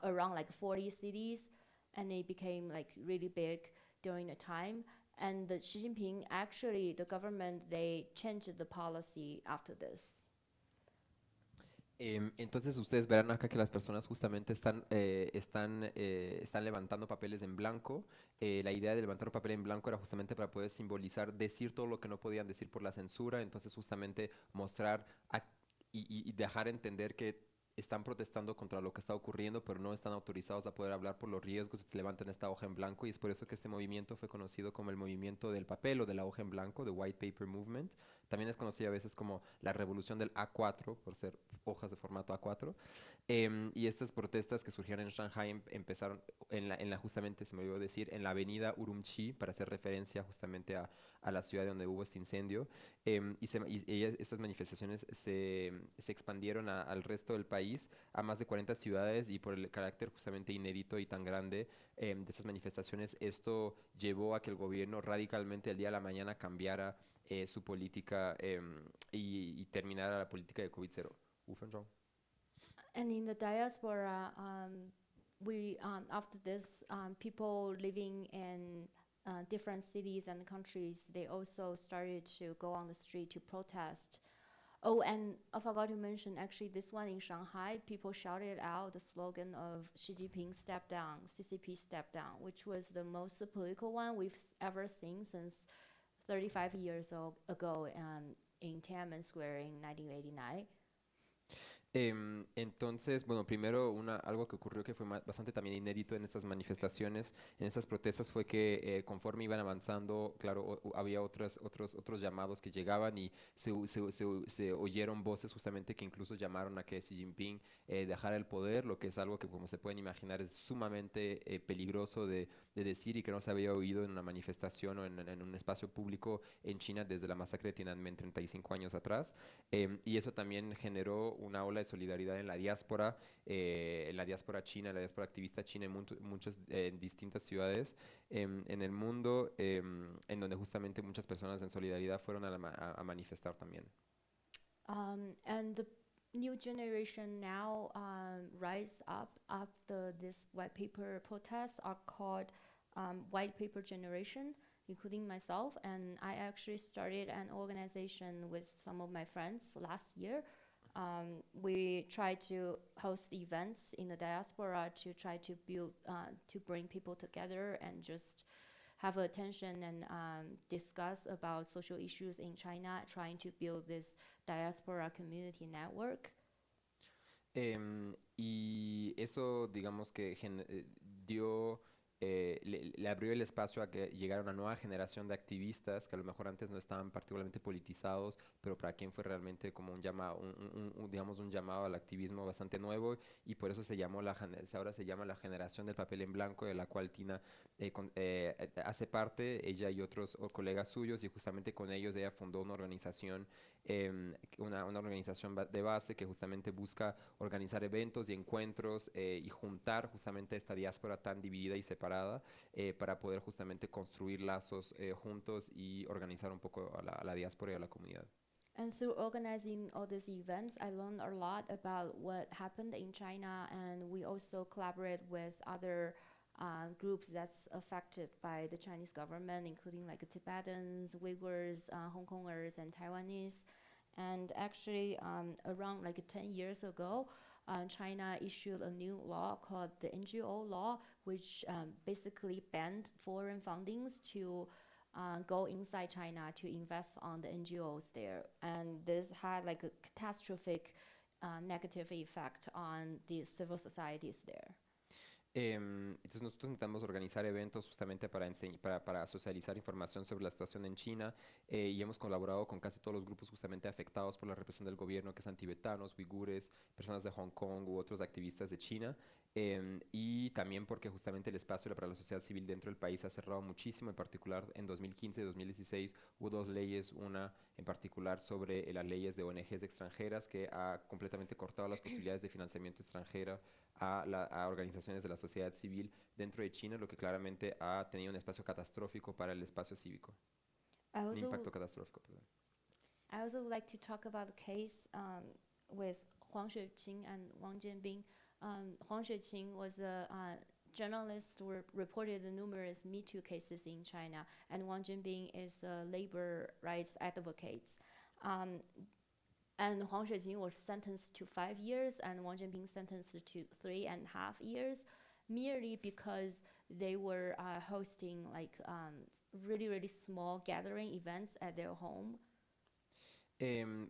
around 40 cities, and it became really big during the time. And Xi Jinping, actually, the government, they changed the policy after this. Entonces ustedes verán acá que las personas justamente están levantando papeles en blanco. La idea de levantar un papel en blanco era justamente para poder simbolizar, decir todo lo que no podían decir por la censura. Entonces justamente mostrar y dejar entender que están protestando contra lo que está ocurriendo, pero no están autorizados a poder hablar por los riesgos, y se levantan esta hoja en blanco, y es por eso que este movimiento fue conocido como el movimiento del papel o de la hoja en blanco, the White Paper Movement. También es conocida a veces como la revolución del A4, por ser hojas de formato A4. Y estas protestas que surgieron en Shanghai empezaron justamente, se me olvidó decir, en la avenida Urumqi, para hacer referencia justamente a la ciudad donde hubo este incendio. Estas manifestaciones se expandieron al resto del país, a más de 40 ciudades, y por el carácter justamente inédito y tan grande de estas manifestaciones, esto llevó a que el gobierno radicalmente el día de la mañana cambiara su política y terminara la política de COVID-0. And in the diaspora, after this, people living in different cities and countries, they also started to go on the street to protest. Oh, and I forgot to mention, actually, this one in Shanghai, people shouted out the slogan of Xi Jinping step down, CCP step down, which was the most political one we've ever seen since 35 years ago in Tiananmen Square in 1989. Entonces, bueno, primero algo que ocurrió que fue bastante también inédito en estas manifestaciones, en estas protestas, fue que conforme iban avanzando, claro, había otros llamados que llegaban, y se oyeron voces justamente que incluso llamaron a que Xi Jinping dejara el poder, lo que es algo que, como se pueden imaginar, es sumamente peligroso de decir, y que no se había oído en una manifestación o en un espacio público en China desde la masacre de Tiananmen 35 años atrás. Y eso también generó una ola de solidaridad en la diáspora china, en la diáspora activista china, en muchas distintas ciudades en el mundo, en donde justamente muchas personas en solidaridad fueron a manifestar también. And the new generation now rise up after this white paper protests are called white paper generation. including myself. And I actually started an organization with some of my friends last year. We try to host events in the diaspora to try to build, to bring people together and just have attention and discuss about social issues in China, trying to build this diaspora community network. Y eso, digamos que dio, le abrió el espacio a que llegara una nueva generación de activistas que a lo mejor antes no estaban particularmente politizados, pero para quien fue realmente como un llamado, digamos un llamado al activismo bastante nuevo, y por eso se llamó ahora se llama la generación del papel en blanco, de la cual Tina hace parte, ella y otros colegas suyos, y justamente con ellos ella fundó una organización, una organización de base que justamente busca organizar eventos y encuentros y juntar justamente esta diáspora tan dividida y separada para poder justamente construir lazos juntos y organizar un poco a la diáspora y a la comunidad. And through organizing all these events, I learned a lot about what happened in China, and we also collaborate with other groups that's affected by the Chinese government, including like Tibetans, Uyghurs, Hong Kongers, and Taiwanese. And actually, around like 10 years ago, China issued a new law called the NGO law, which basically banned foreign fundings to go inside China to invest on the NGOs there. And this had like a catastrophic negative effect on the civil societies there. Entonces nosotros intentamos organizar eventos justamente para socializar información sobre la situación en China y hemos colaborado con casi todos los grupos justamente afectados por la represión del gobierno, que son tibetanos, uigures, personas de Hong Kong u otros activistas de China, y también porque justamente el espacio para la sociedad civil dentro del país ha cerrado muchísimo. En particular en 2015 y 2016 hubo dos leyes, una en particular sobre las leyes de ONGs extranjeras que ha completamente cortado las posibilidades de financiamiento extranjero a organizaciones de la sociedad civil dentro de China, lo que claramente ha tenido un espacio catastrófico para el espacio cívico. Un impacto catastrófico, perdón. I also would like to talk about the case with Huang Xueqing and Wang Jianbing. Huang Xueqing was a journalist who reported numerous Me Too cases in China, and Wang Jianbing is a labor rights advocate. And Huang Xueqing was sentenced to 5 years, and Wang Jianbing sentenced to 3.5 years, merely because they were hosting like really, really small gathering events at their home.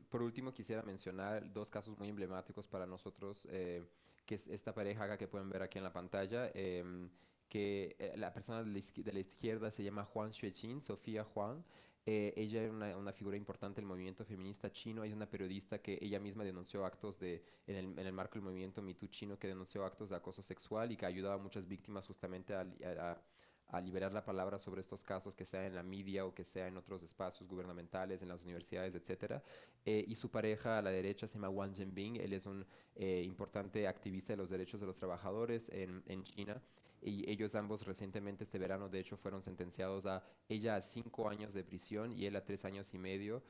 Por último, quisiera mencionar dos casos muy emblemáticos para nosotros, que es esta pareja que pueden ver aquí en la pantalla, que la persona de la izquierda se llama Huang Xueqing, Sofía Huang. Ella era una figura importante del movimiento feminista chino. Ella es una periodista que ella misma denunció actos en el marco del movimiento Me Too chino, que denunció actos de acoso sexual y que ayudaba a muchas víctimas justamente a liberar la palabra sobre estos casos, que sea en la media o que sea en otros espacios gubernamentales, en las universidades, etc. Y su pareja a la derecha se llama Wang Jianbing. Él es un importante activista de los derechos de los trabajadores en China. Y ellos ambos recientemente este verano, de hecho, fueron sentenciados ella a 5 años de prisión y él a 3 años y medio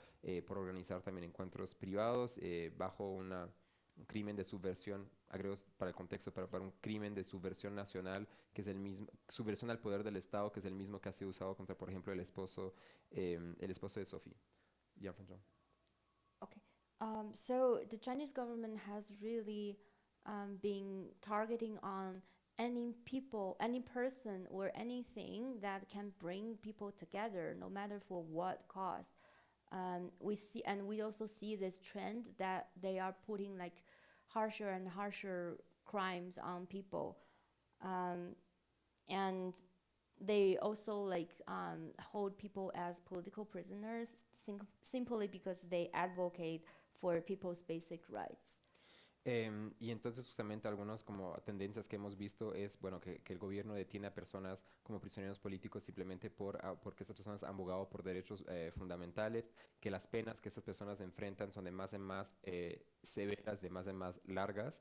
por organizar también encuentros privados bajo un crimen de subversión, agrego para el contexto, para un crimen de subversión nacional, que es el mismo, subversión al poder del Estado, que es el mismo que ha sido usado contra, por ejemplo, el esposo de Sophie. Jean-François. Okay. So the Chinese government has really been targeting on any people, any person, or anything that can bring people together, no matter for what cause. We also see this trend that they are putting like harsher and harsher crimes on people, and they also like hold people as political prisoners simply because they advocate for people's basic rights. Y entonces justamente algunas como tendencias que hemos visto es, bueno, que el gobierno detiene a personas como prisioneros políticos simplemente porque esas personas han abogado por derechos fundamentales, que las penas que esas personas enfrentan son de más en más severas, de más en más largas,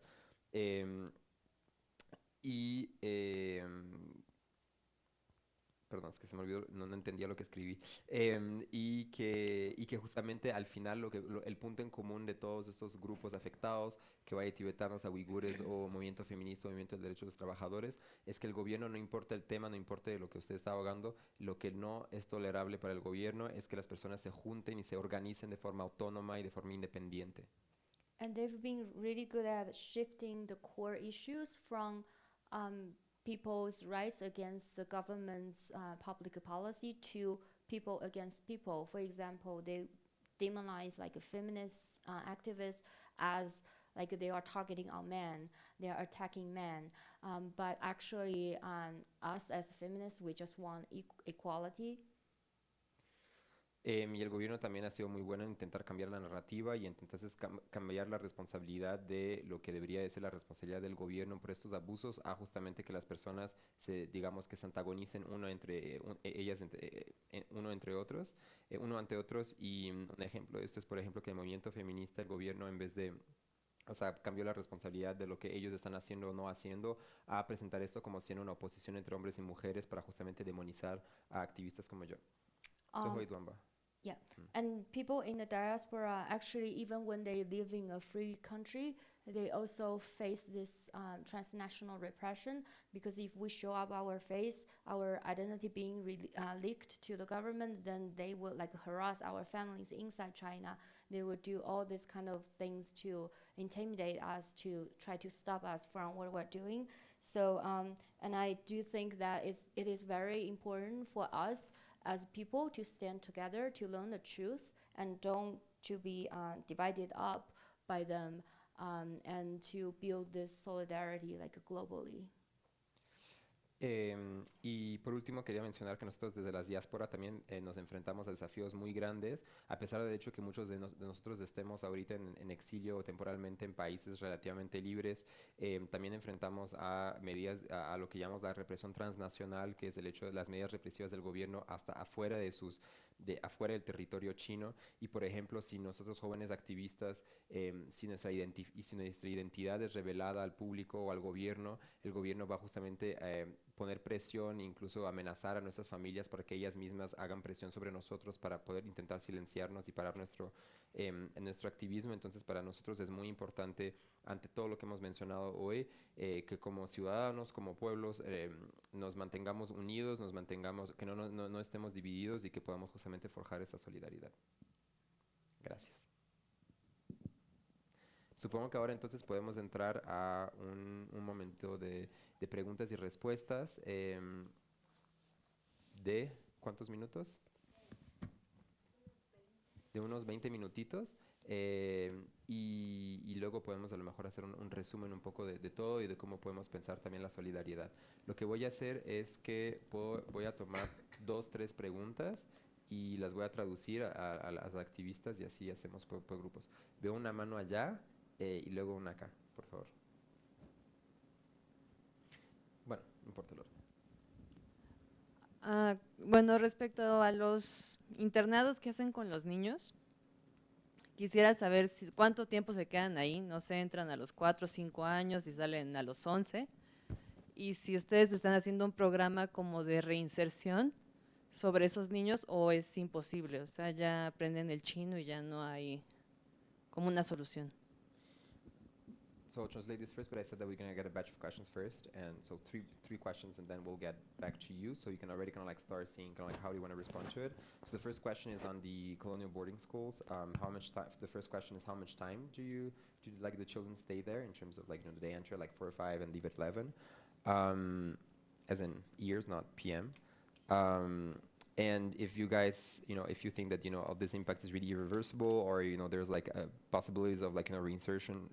y perdón, es que se me olvidó, no entendía lo que escribí, y que justamente al final el punto en común de todos estos grupos afectados, que vaya tibetanos a uigures o movimiento feminista o movimiento del derecho de los trabajadores, es que el gobierno, no importa el tema, no importa de lo que usted está abogando, lo que no es tolerable para el gobierno es que las personas se junten y se organicen de forma autónoma y de forma independiente. And they've been really good at shifting the core issues from people's rights against the government's public policy to people against people. For example, they demonize like a feminist activists as like they are targeting on men, they are attacking men. But actually, us as feminists, we just want equality. Y el gobierno también ha sido muy bueno en intentar cambiar la narrativa y entonces cambiar la responsabilidad de lo que debería de ser la responsabilidad del gobierno por estos abusos a justamente que las personas digamos que se antagonicen uno entre uno ante otros. Y un ejemplo de esto es, por ejemplo, que el movimiento feminista, el gobierno, en vez de, o sea, cambió la responsabilidad de lo que ellos están haciendo o no haciendo a presentar esto como siendo una oposición entre hombres y mujeres para justamente demonizar a activistas como yo. Soy Duamba. Yeah, and people in the diaspora, actually, even when they live in a free country, they also face this transnational repression, because if we show up our face, our identity being leaked to the government, then they will like harass our families inside China. They would do all these kind of things to intimidate us, to try to stop us from what we're doing. So, and I do think that it is very important for us as people to stand together, to learn the truth, and don't to be divided up by them, and to build this solidarity like globally. Y por último quería mencionar que nosotros desde las diáspora también nos enfrentamos a desafíos muy grandes, a pesar de hecho que muchos de nosotros estemos ahorita en exilio o temporalmente en países relativamente libres. También enfrentamos a medidas, a lo que llamamos la represión transnacional, que es el hecho de las medidas represivas del gobierno hasta afuera afuera del territorio chino. Y por ejemplo, si nosotros jóvenes activistas, si nuestra identidad es revelada al público o al gobierno, el gobierno va justamente poner presión, incluso amenazar a nuestras familias para que ellas mismas hagan presión sobre nosotros para poder intentar silenciarnos y parar nuestro activismo. Entonces, para nosotros es muy importante, ante todo lo que hemos mencionado hoy, que como ciudadanos, como pueblos, nos mantengamos unidos, que no estemos divididos y que podamos justamente forjar esta solidaridad. Gracias. Supongo que ahora entonces podemos entrar a un momento de preguntas y respuestas de ¿cuántos minutos? De unos 20 minutitos, y luego podemos a lo mejor hacer un resumen un poco de todo y de cómo podemos pensar también la solidaridad. Lo que voy a hacer es que voy a tomar 2, 3 preguntas y las voy a traducir a las activistas y así hacemos por grupos. Veo una mano allá y luego una acá, por favor. Bueno, no importa el orden. Bueno, respecto a los internados que hacen con los niños, quisiera saber cuánto tiempo se quedan ahí. No sé, entran a los 4 o 5 años y salen a los 11. Y si ustedes están haciendo un programa como de reinserción sobre esos niños o es imposible. O sea, ya aprenden el chino y ya no hay como una solución. So I'll translate this first, but I said that we're going to get a batch of questions first, and so three questions, and then we'll get back to you, so you can already kind of like start seeing kind of like how do you want to respond to it. So the first question is on the colonial boarding schools. How much time? The first question is how much time do like the children stay there in terms of like, you know, do they enter like 4 or 5 and leave at 11, as in years, not PM. And if you guys, you know, if you think that, you know, all this impact is really irreversible, or, you know, there's like possibilities of like, you know, reinsertion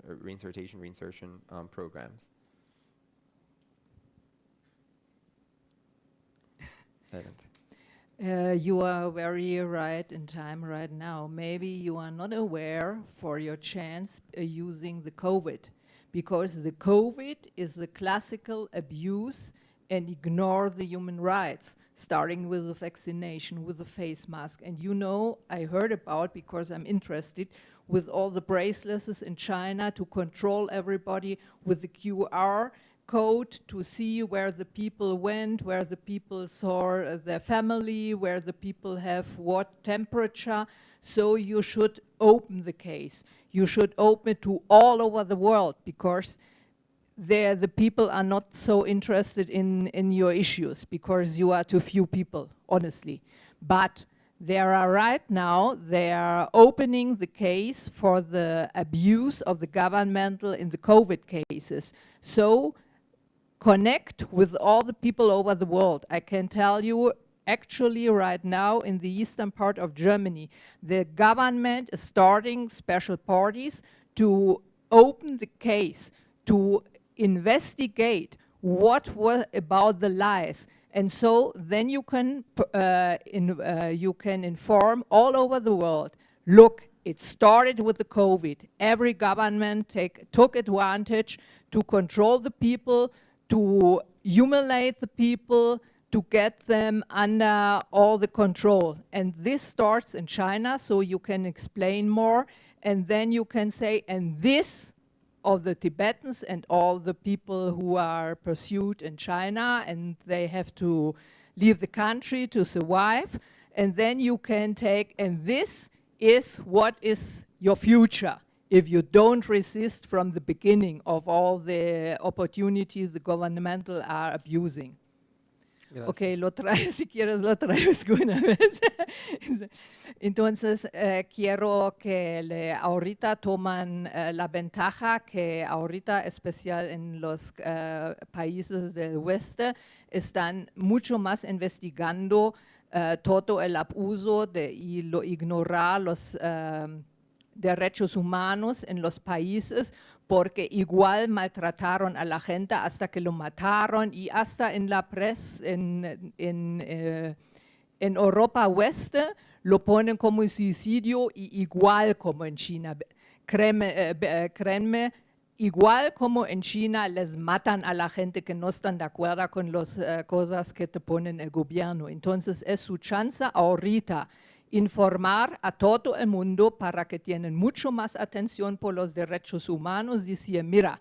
programs. You are very right in time right now. Maybe you are not aware for your chance using the COVID, because the COVID is the classical abuse and ignore the human rights, starting with the vaccination, with the face mask. And you know, I heard about, because I'm interested, with all the bracelets in China to control everybody with the QR code to see where the people went, where the people saw their family, where the people have what temperature. So you should open the case. You should open it to all over the world, because the people are not so interested in your issues, because you are too few people, honestly. But there are right now, they are opening the case for the abuse of the governmental in the COVID cases. So connect with all the people over the world. I can tell you, actually right now in the eastern part of Germany, the government is starting special parties to open the case, to investigate what was about the lies. And so then you can inform all over the world, look, it started with the COVID. Every government took advantage to control the people, to humiliate the people, to get them under all the control. And this starts in China, so you can explain more. And then you can say, and this of the Tibetans and all the people who are pursued in China, and they have to leave the country to survive. And then you can take, and this is what is your future if you don't resist from the beginning of all the opportunities the governmental are abusing. Gracias. Ok, lo trae, si quieres lo traes una vez. Entonces, quiero que ahorita toman la ventaja que ahorita, especial en los países del oeste, están mucho más investigando todo el abuso y lo ignorar los derechos humanos en los países, porque igual maltrataron a la gente hasta que lo mataron, y hasta en la prensa, en Europa Oeste lo ponen como suicidio, y igual como en China. Créanme, igual como en China les matan a la gente que no están de acuerdo con las cosas que te ponen el gobierno. Entonces es su chance ahorita informar a todo el mundo para que tienen mucho más atención por los derechos humanos, decir, mira,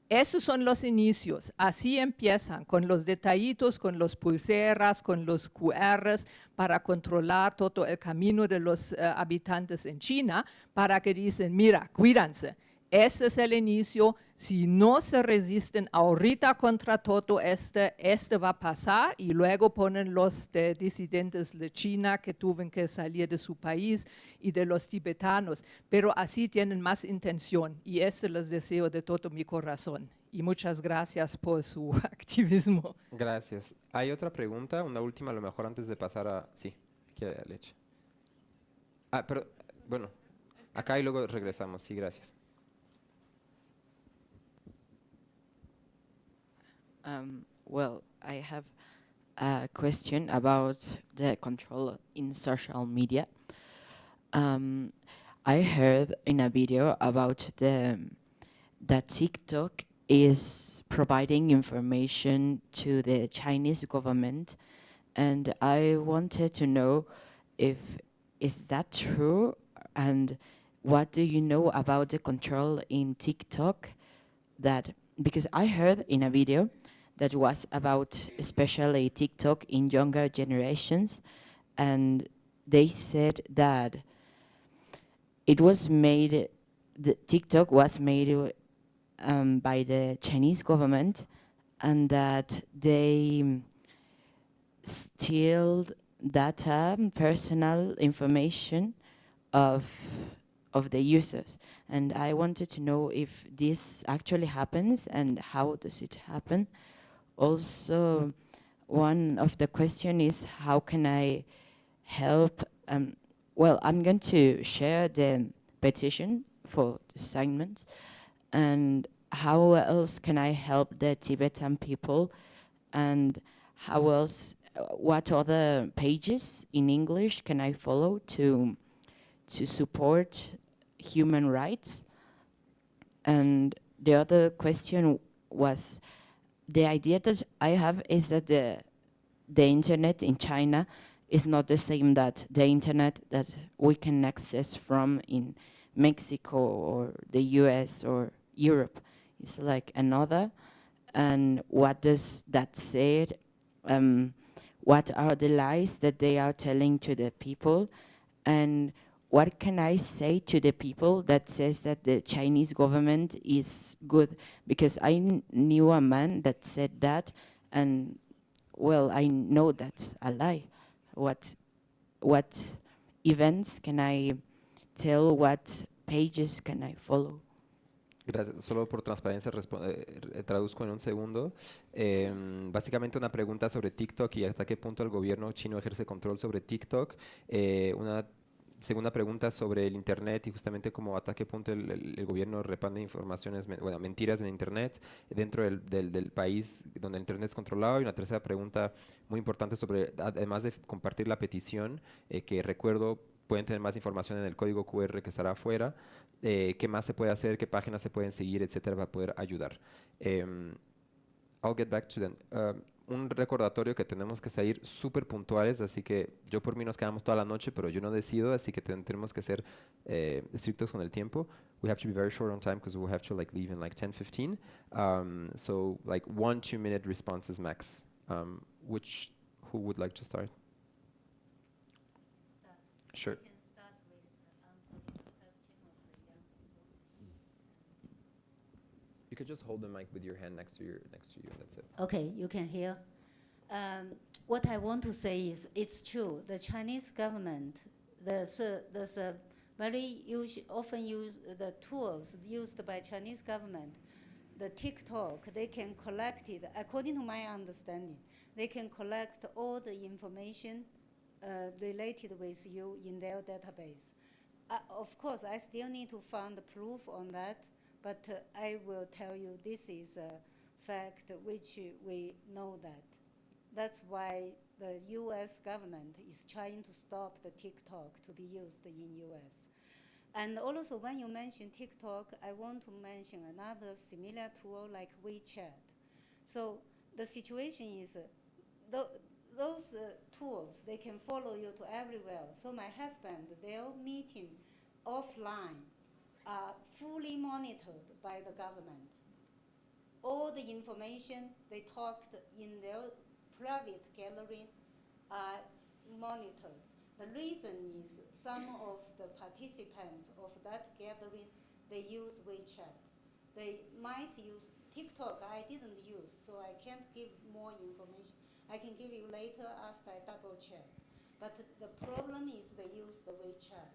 esos son los inicios, así empiezan, con los detallitos, con los pulseras, con los QRs, para controlar todo el camino de los habitantes en China, para que dicen, mira, cuídense. Ese es el inicio. Si no se resisten ahorita contra todo este va a pasar, y luego ponen los disidentes de China que tuvieron que salir de su país y de los tibetanos. Pero así tienen más intención, y les deseo de todo mi corazón. Y muchas gracias por su activismo. Gracias. ¿Hay otra pregunta? Una última, a lo mejor antes de pasar a... Sí, aquí hay leche. Ah, pero bueno, acá y luego regresamos. Sí, gracias. Well, I have a question about the control in social media. I heard in a video about that TikTok is providing information to the Chinese government, and I wanted to know is that true, and what do you know about the control in TikTok? Because I heard in a video that was about especially TikTok in younger generations, and they said that TikTok was made by the Chinese government, and that they steal data, personal information of the users. And I wanted to know if this actually happens and how does it happen. Also, one of the question is how can I help? Well, I'm going to share the petition for the assignment, and how else can I help the Tibetan people, and how else, what other pages in English can I follow to support human rights? And the other question was, the idea that I have is that the internet in China is not the same that the internet that we can access from in Mexico or the US or Europe. It's like another, and what does that say? What are the lies that they are telling to the people? And what can I say to the people that says that the Chinese government is good? Because I knew a man that said that, and well, I know that's a lie. What events can I tell? What pages can I follow? Gracias. Solo por transparencia traduzco en un segundo. Básicamente una pregunta sobre TikTok y hasta qué punto el gobierno chino ejerce control sobre TikTok. Una segunda pregunta sobre el Internet y justamente como hasta qué punto el gobierno repande informaciones, bueno, mentiras en Internet dentro del país donde el Internet es controlado. Y una tercera pregunta muy importante sobre, además de compartir la petición, que recuerdo pueden tener más información en el código QR que estará afuera, qué más se puede hacer, qué páginas se pueden seguir, etcétera, para poder ayudar. I'll get back to them. Un recordatorio que tenemos que salir súper puntuales, así que yo por mí nos quedamos toda la noche, pero yo no decido, así que tenemos que ser estrictos con el tiempo. We have to be very short on time because we'll have to like leave in like 10-15. So like 1-2 minute responses max. Who would like to start? Sure. You can start with answering the question of the young people. You could just hold the mic with your hand next to you, and that's it. Okay, you can hear. What I want to say is, it's true. The Chinese government, there's a very often used the tools used by Chinese government. The TikTok, they can collect it. According to my understanding, they can collect all the information related with you in their database. Of course, I still need to find the proof on that, but I will tell you this is a fact which we know that. That's why the US government is trying to stop the TikTok to be used in US. And also when you mention TikTok, I want to mention another similar tool like WeChat. So the situation is those tools, they can follow you to everywhere. So my husband, their meeting offline are fully monitored by the government. All the information they talked in their private gallery are monitored. The reason is some of the participants of that gathering, they use WeChat. They might use TikTok, I didn't use, so I can't give more information. I can give you later after I double check. But the problem is they use the WeChat.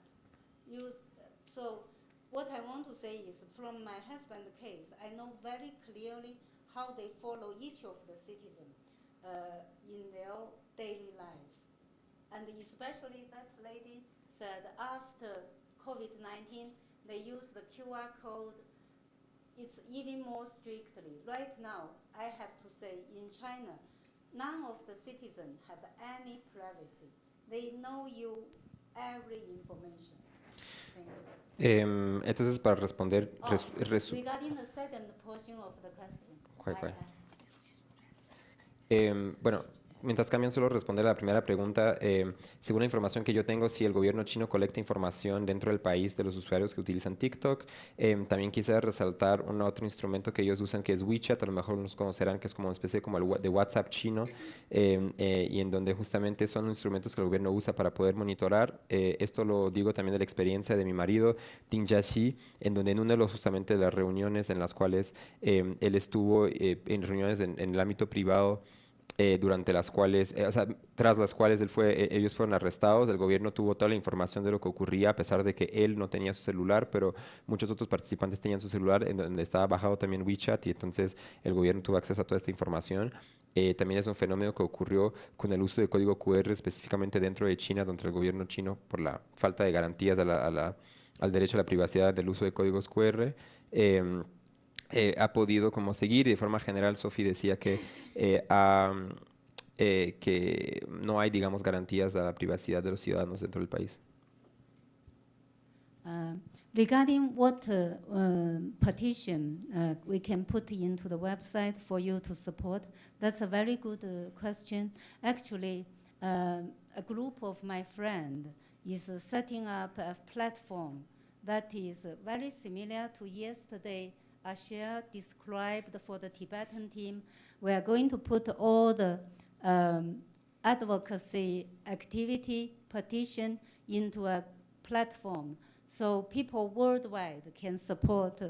So what I want to say is from my husband's case, I know very clearly how they follow each of the citizens in their daily life. And especially that lady said after COVID-19, they use the QR code. It's even more strictly. Right now, I have to say in China, none of the citizens have any privacy. They know you every information. Thank you. Entonces, para responder, Regarding the second portion of the question. ¿Cuál? Bueno, mientras cambian, solo responder a la primera pregunta. Según la información que yo tengo, si el gobierno chino colecta información dentro del país de los usuarios que utilizan TikTok. También quisiera resaltar un otro instrumento que ellos usan, que es WeChat. A lo mejor nos conocerán, que es como una especie como de WhatsApp chino, y en donde justamente son instrumentos que el gobierno usa para poder monitorar. Esto lo digo también de la experiencia de mi marido, Ding Jiaxi, en donde en una de justamente de las reuniones en las cuales él estuvo en reuniones en el ámbito privado, durante las cuales, tras las cuales ellos fueron arrestados. El gobierno tuvo toda la información de lo que ocurría, a pesar de que él no tenía su celular, pero muchos otros participantes tenían su celular, en donde estaba bajado también WeChat, y entonces el gobierno tuvo acceso a toda esta información. También es un fenómeno que ocurrió con el uso de código QR, específicamente dentro de China, donde el gobierno chino, por la falta de garantías al derecho a la privacidad del uso de códigos QR, ha podido como seguir. Y de forma general, Sophie decía que no hay, digamos, garantías a la privacidad de los ciudadanos dentro del país. Regarding what petition we can put into the website for you to support, that's a very good question. Actually, a group of my friends is setting up a platform that is very similar to yesterday Ashia described for the Tibetan team, we are going to put all the advocacy activity, petition into a platform, so people worldwide can support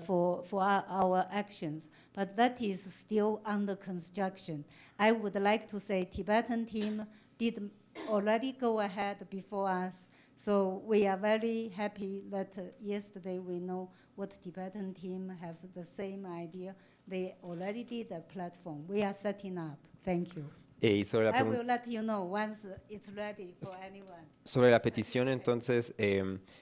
for our actions. But that is still under construction. I would like to say Tibetan team did already go ahead before us. So we are very happy that yesterday we know what Tibetan team have the same idea. They already did a platform. We are setting up. Thank you. Y sobre la I will let you know once it's ready for anyone. Sobre la petición, entonces,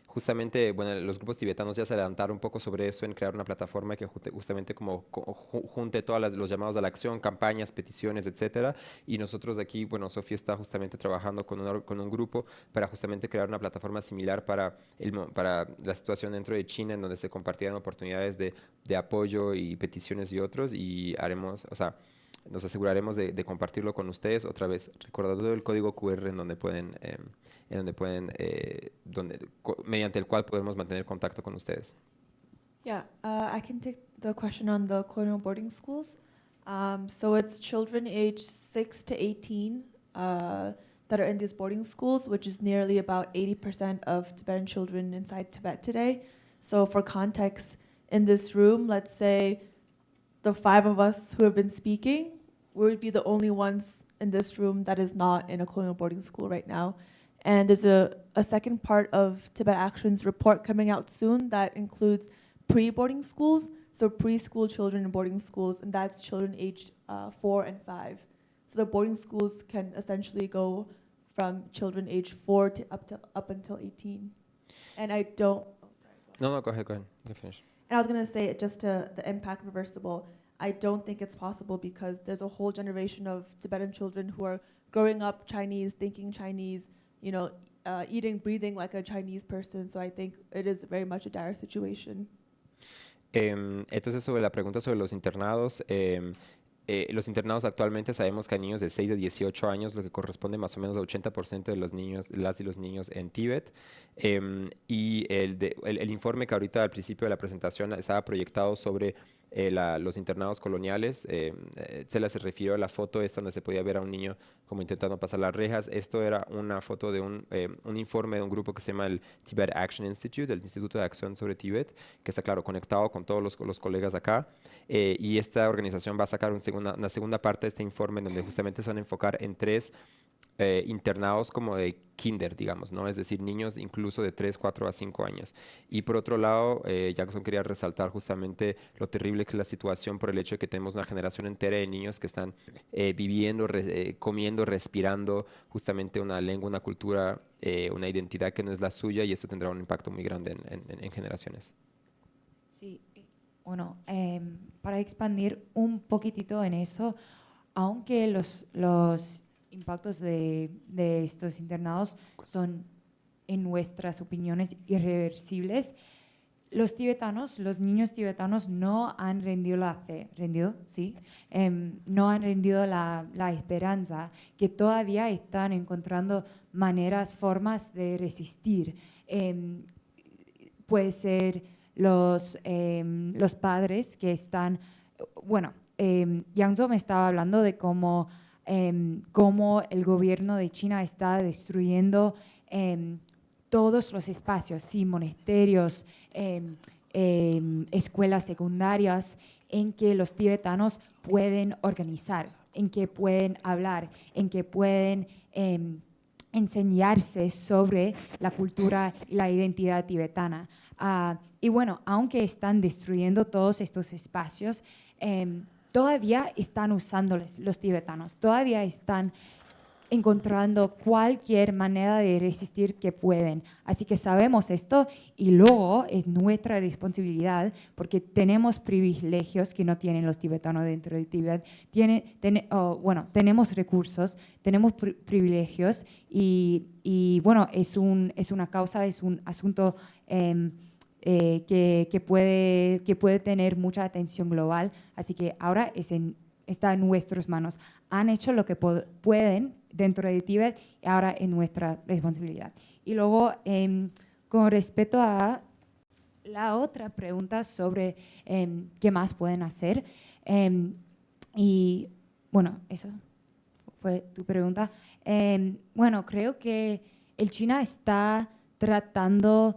justamente, bueno, los grupos tibetanos ya se adelantaron un poco sobre eso en crear una plataforma que justamente como junte todos los llamados a la acción, campañas, peticiones, etcétera. Y nosotros aquí, bueno, Sofía está justamente trabajando con un grupo para justamente crear una plataforma similar para la situación dentro de China, en donde se compartieran oportunidades de apoyo y peticiones y otros, y haremos, o sea, nos aseguraremos de compartirlo con ustedes. Otra vez, recordando el código QR mediante el cual podemos mantener contacto con ustedes. Yeah, I can take the question on the colonial boarding schools. So it's children aged 6 to 18 that are in these boarding schools, which is nearly about 80% of Tibetan children inside Tibet today. So for context, in this room, let's say the 5 of us who have been speaking, we would be the only ones in this room that is not in a colonial boarding school right now. And there's a second part of Tibet Action's report coming out soon that includes pre-boarding schools, so preschool children in boarding schools, and that's children aged 4 and 5. So the boarding schools can essentially go from children aged 4 to up until 18. And I don't... Oh, sorry. No, go ahead. You can finish. And I was going to say, just to the impact reversible, I don't think it's possible because there's a whole generation of Tibetan children who are growing up Chinese, thinking Chinese, you know, eating, breathing like a Chinese person. So I think it is very much a dire situation. Entonces, sobre la pregunta sobre los internados, los internados actualmente sabemos que hay niños de 6 a 18 años, lo que corresponde más o menos al 80% de los niños, las y los niños en Tíbet. Y el informe que ahorita al principio de la presentación estaba proyectado sobre los internados coloniales, se refirió a la foto esta donde se podía ver a un niño como intentando pasar las rejas. Esto era una foto de un informe de un grupo que se llama el Tibet Action Institute, el Instituto de Acción sobre Tíbet, que está, claro, conectado con todos los colegas acá. Y esta organización va a sacar una segunda parte de este informe donde justamente se van a enfocar en 3 internados como de kinder, digamos, ¿no? Es decir, niños incluso de 3, 4 a 5 años. Y por otro lado, Jackson quería resaltar justamente lo terrible que es la situación por el hecho de que tenemos una generación entera de niños que están viviendo, comiendo, respirando justamente una lengua, una cultura, una identidad que no es la suya, y esto tendrá un impacto muy grande en generaciones. Sí, bueno, para expandir un poquitito en eso, aunque los impactos de estos internados son, en nuestras opiniones, irreversibles, los tibetanos, los niños tibetanos no han rendido la fe, no han rendido la esperanza, que todavía están encontrando maneras, formas de resistir. Puede ser los padres que están, bueno, Yangzo me estaba hablando de cómo el gobierno de China está destruyendo todos los espacios, sí, monasterios, escuelas secundarias, en que los tibetanos pueden organizar, en que pueden hablar, en que pueden enseñarse sobre la cultura y la identidad tibetana. Y bueno, aunque están destruyendo todos estos espacios, todavía están usándoles los tibetanos, todavía están encontrando cualquier manera de resistir que pueden. Así que sabemos esto y luego es nuestra responsabilidad, porque tenemos privilegios que no tienen los tibetanos dentro de Tíbet. Tenemos recursos, tenemos privilegios y bueno, es una causa, es un asunto que puede tener mucha atención global, así que ahora está en nuestras manos. Han hecho lo que pueden dentro de Tíbet y ahora es nuestra responsabilidad. Y luego, con respecto a la otra pregunta sobre qué más pueden hacer. Y bueno, eso fue tu pregunta. Bueno, creo que China está gastando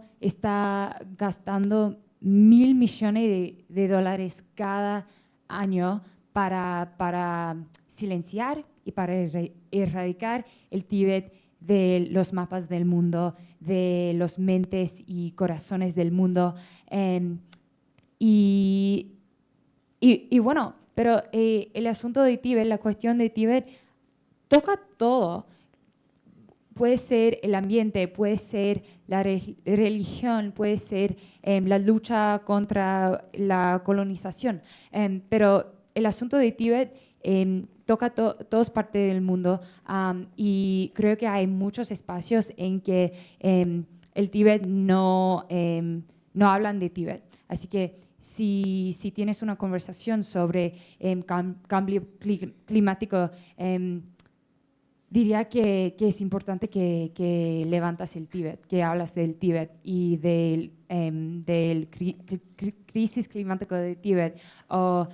$1.000 millones de dólares cada año para silenciar y para erradicar el Tíbet de los mapas del mundo, de los mentes y corazones del mundo. Y bueno, pero el asunto de Tíbet, la cuestión de Tíbet, toca todo. Puede ser el ambiente, puede ser la religión, puede ser la lucha contra la colonización. Pero el asunto de Tíbet toca todas partes del mundo y creo que hay muchos espacios en que el Tíbet no hablan de Tíbet. Así que si tienes una conversación sobre cambio climático, diría que es importante que levantas el Tíbet, que hablas del Tíbet y del crisis climática de Tíbet. O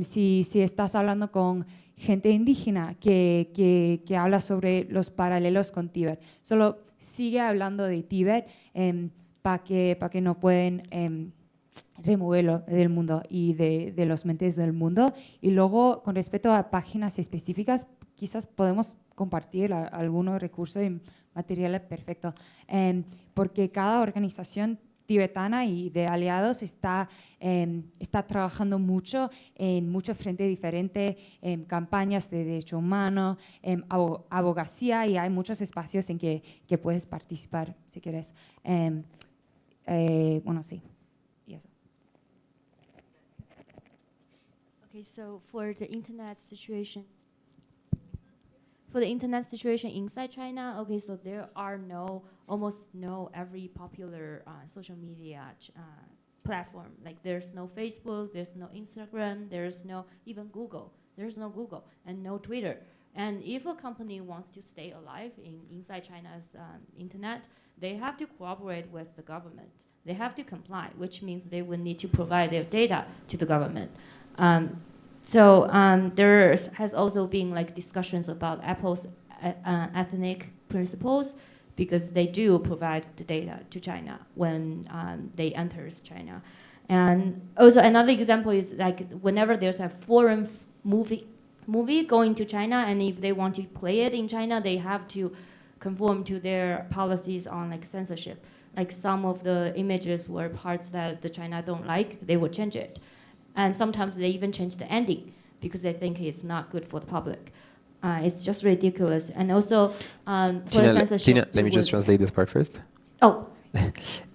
si estás hablando con gente indígena que habla sobre los paralelos con Tíbet. Solo sigue hablando de Tíbet para que no pueden removerlo del mundo y de los mentes del mundo. Y luego, con respecto a páginas específicas, quizás podemos compartir algunos recursos y materiales perfectos, porque cada organización tibetana y de aliados está trabajando mucho en muchos frentes diferentes, campañas de derechos humanos, abogacía, y hay muchos espacios en que puedes participar si quieres. Bueno, sí, y eso. Okay, so for the internet situation inside China, okay, so there are almost no every popular social media platform. Like there's no Facebook, there's no Instagram, there's no even Google. There's no Google and no Twitter. And if a company wants to stay alive inside China's internet, they have to cooperate with the government. They have to comply, which means they will need to provide their data to the government. So there has also been like discussions about Apple's ethnic principles, because they do provide the data to China when they enters China. And also another example is like whenever there's a foreign movie going to China, and if they want to play it in China, they have to conform to their policies on like censorship. Like some of the images were parts that the China don't like, they would change it. And sometimes they even change the ending because they think it's not good for the public. It's just ridiculous. And also, for the censorship... Tina, let me just translate this part first. Oh.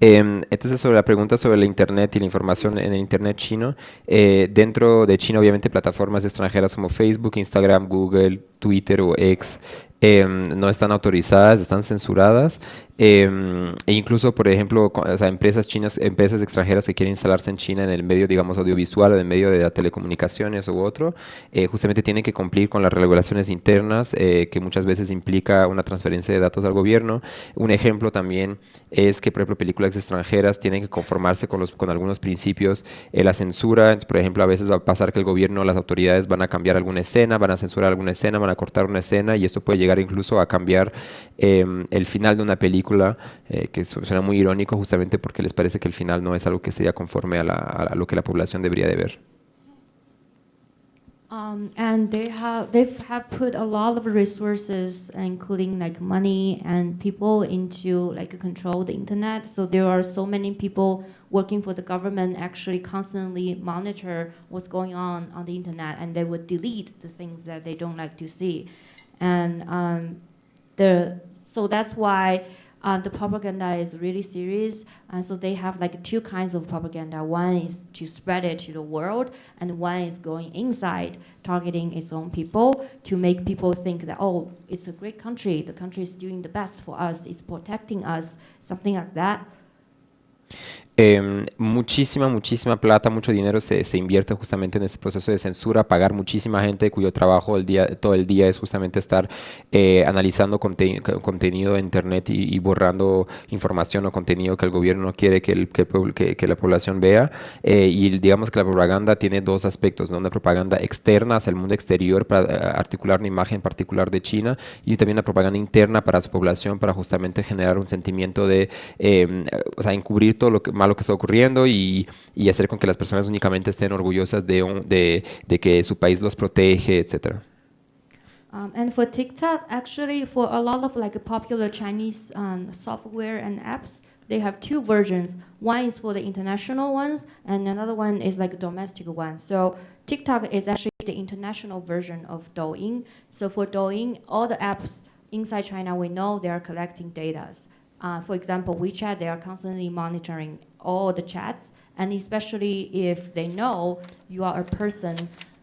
Entonces, sobre la pregunta sobre el Internet y la información en el Internet chino, dentro de China, obviamente, plataformas extranjeras como Facebook, Instagram, Google, Twitter o X no están autorizadas, están censuradas, e incluso, por ejemplo, o sea, empresas extranjeras que quieren instalarse en China en el medio, digamos, audiovisual o en el medio de telecomunicaciones u otro, justamente tienen que cumplir con las regulaciones internas, que muchas veces implica una transferencia de datos al gobierno. Un ejemplo también es que, por ejemplo, películas extranjeras tienen que conformarse con algunos principios. La censura, entonces, por ejemplo, a veces va a pasar que el gobierno, las autoridades van a cambiar alguna escena, van a censurar alguna escena, van a cortar una escena, y esto puede llegar incluso a cambiar el final de una película, que suena muy irónico justamente porque les parece que el final no es algo que sea conforme a lo que la población debería de ver. And they have put a lot of resources, including like money and people, into like control the internet. So there are so many people working for the government actually constantly monitor what's going on the internet, and they would delete the things that they don't like to see. And so that's why the propaganda is really serious. And so they have like two kinds of propaganda. One is to spread it to the world, and one is going inside, targeting its own people to make people think that, oh, it's a great country, the country is doing the best for us, it's protecting us, something like that. Muchísima plata, mucho dinero se invierte justamente en este proceso de censura, pagar muchísima gente cuyo trabajo todo el día es justamente estar analizando contenido de internet y borrando información o contenido que el gobierno no quiere que la población vea. Y digamos que la propaganda tiene dos aspectos, ¿no? Una propaganda externa hacia el mundo exterior para articular una imagen particular de China, y también una propaganda interna para su población, para justamente generar un sentimiento de, o sea, encubrir todo lo malo que está ocurriendo y hacer con que las personas únicamente estén orgullosas de que su país los protege, etc. And for TikTok, actually, for a lot of like popular Chinese software and apps, they have two versions. One is for the international ones, and another one is like a domestic one. So TikTok is actually the international version of Douyin. So for Douyin, all the apps inside China, we know they are collecting data. For example, WeChat, they are constantly monitoring all the chats, and especially if they know you are a person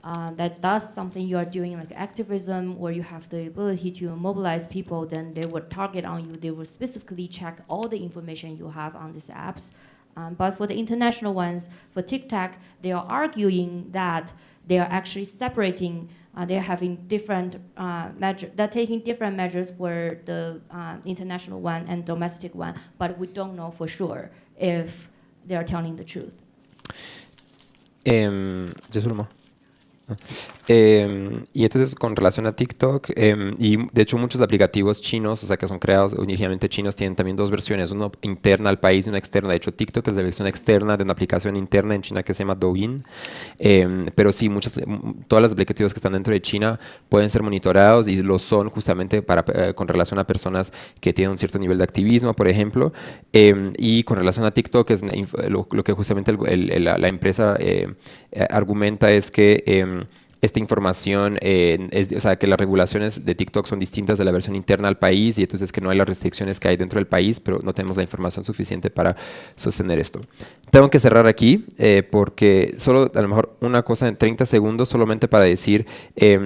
that does something you are doing like activism, or you have the ability to mobilize people, then they would target on you. They will specifically check all the information you have on these apps. But for the international ones, for TikTok, they are arguing that they are actually separating. They're having different measures. They're taking different measures for the international one and domestic one, but we don't know for sure if they are telling the truth. Y entonces con relación a TikTok, y de hecho muchos aplicativos chinos, o sea que son creados originalmente chinos, tienen también dos versiones, una interna al país y una externa. De hecho TikTok es la versión externa de una aplicación interna en China que se llama Douyin, pero sí, todos los aplicativos que están dentro de China pueden ser monitoreados, y lo son justamente con relación a personas que tienen un cierto nivel de activismo, por ejemplo. Y con relación a TikTok, lo que justamente la empresa argumenta es que esta información, o sea, que las regulaciones de TikTok son distintas de la versión interna al país, y entonces que no hay las restricciones que hay dentro del país, pero no tenemos la información suficiente para sostener esto. Tengo que cerrar aquí porque solo a lo mejor una cosa en 30 segundos, solamente para decir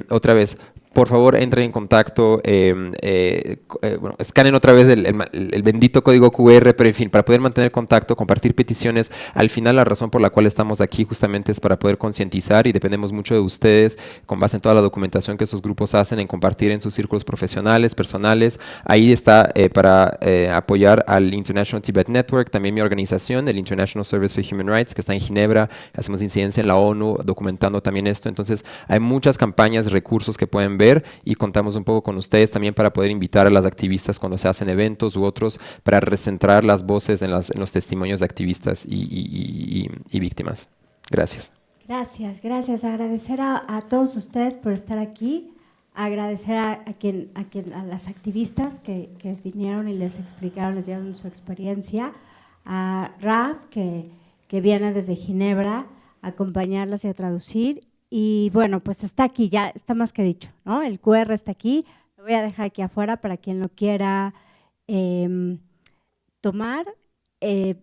otra vez, por favor, entren en contacto, bueno, escanen otra vez el bendito código QR, pero en fin, para poder mantener contacto, compartir peticiones. Al final, la razón por la cual estamos aquí justamente es para poder concientizar, y dependemos mucho de ustedes, con base en toda la documentación que esos grupos hacen, en compartir en sus círculos profesionales, personales. Ahí está para apoyar al International Tibet Network, también mi organización, el International Service for Human Rights, que está en Ginebra. Hacemos incidencia en la ONU, documentando también esto. Entonces, hay muchas campañas, recursos que pueden ver, y contamos un poco con ustedes también para poder invitar a las activistas cuando se hacen eventos u otros, para recentrar las voces en los testimonios de activistas y víctimas. Gracias. Gracias. Agradecer a todos ustedes por estar aquí. Agradecer a las activistas que vinieron y les explicaron, les dieron su experiencia. A Raf, que viene desde Ginebra a acompañarlas y a traducir. Y bueno, pues está aquí, ya está más que dicho, ¿no? El QR está aquí, lo voy a dejar aquí afuera para quien lo quiera tomar.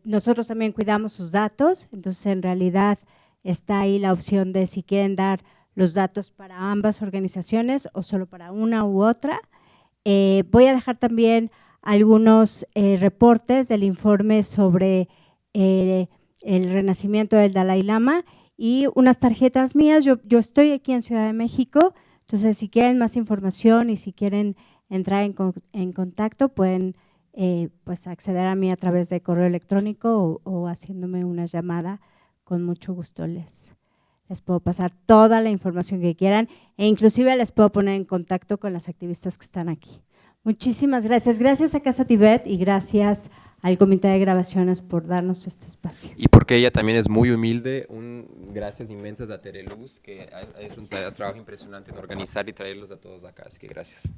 Nosotros también cuidamos sus datos, entonces en realidad está ahí la opción de si quieren dar los datos para ambas organizaciones o solo para una u otra. Voy a dejar también algunos reportes del informe sobre el renacimiento del Dalai Lama, y unas tarjetas mías. Yo estoy aquí en Ciudad de México, entonces si quieren más información y si quieren entrar en contacto, pueden pues acceder a mí a través de correo electrónico o haciéndome una llamada. Con mucho gusto les puedo pasar toda la información que quieran, e inclusive les puedo poner en contacto con las activistas que están aquí. Muchísimas gracias. Gracias a Casa Tibet y gracias al Comité de Grabaciones por darnos este espacio. Y porque ella también es muy humilde, gracias inmensas a Tere Luz, que es un trabajo impresionante en organizar y traerlos a todos acá, así que gracias.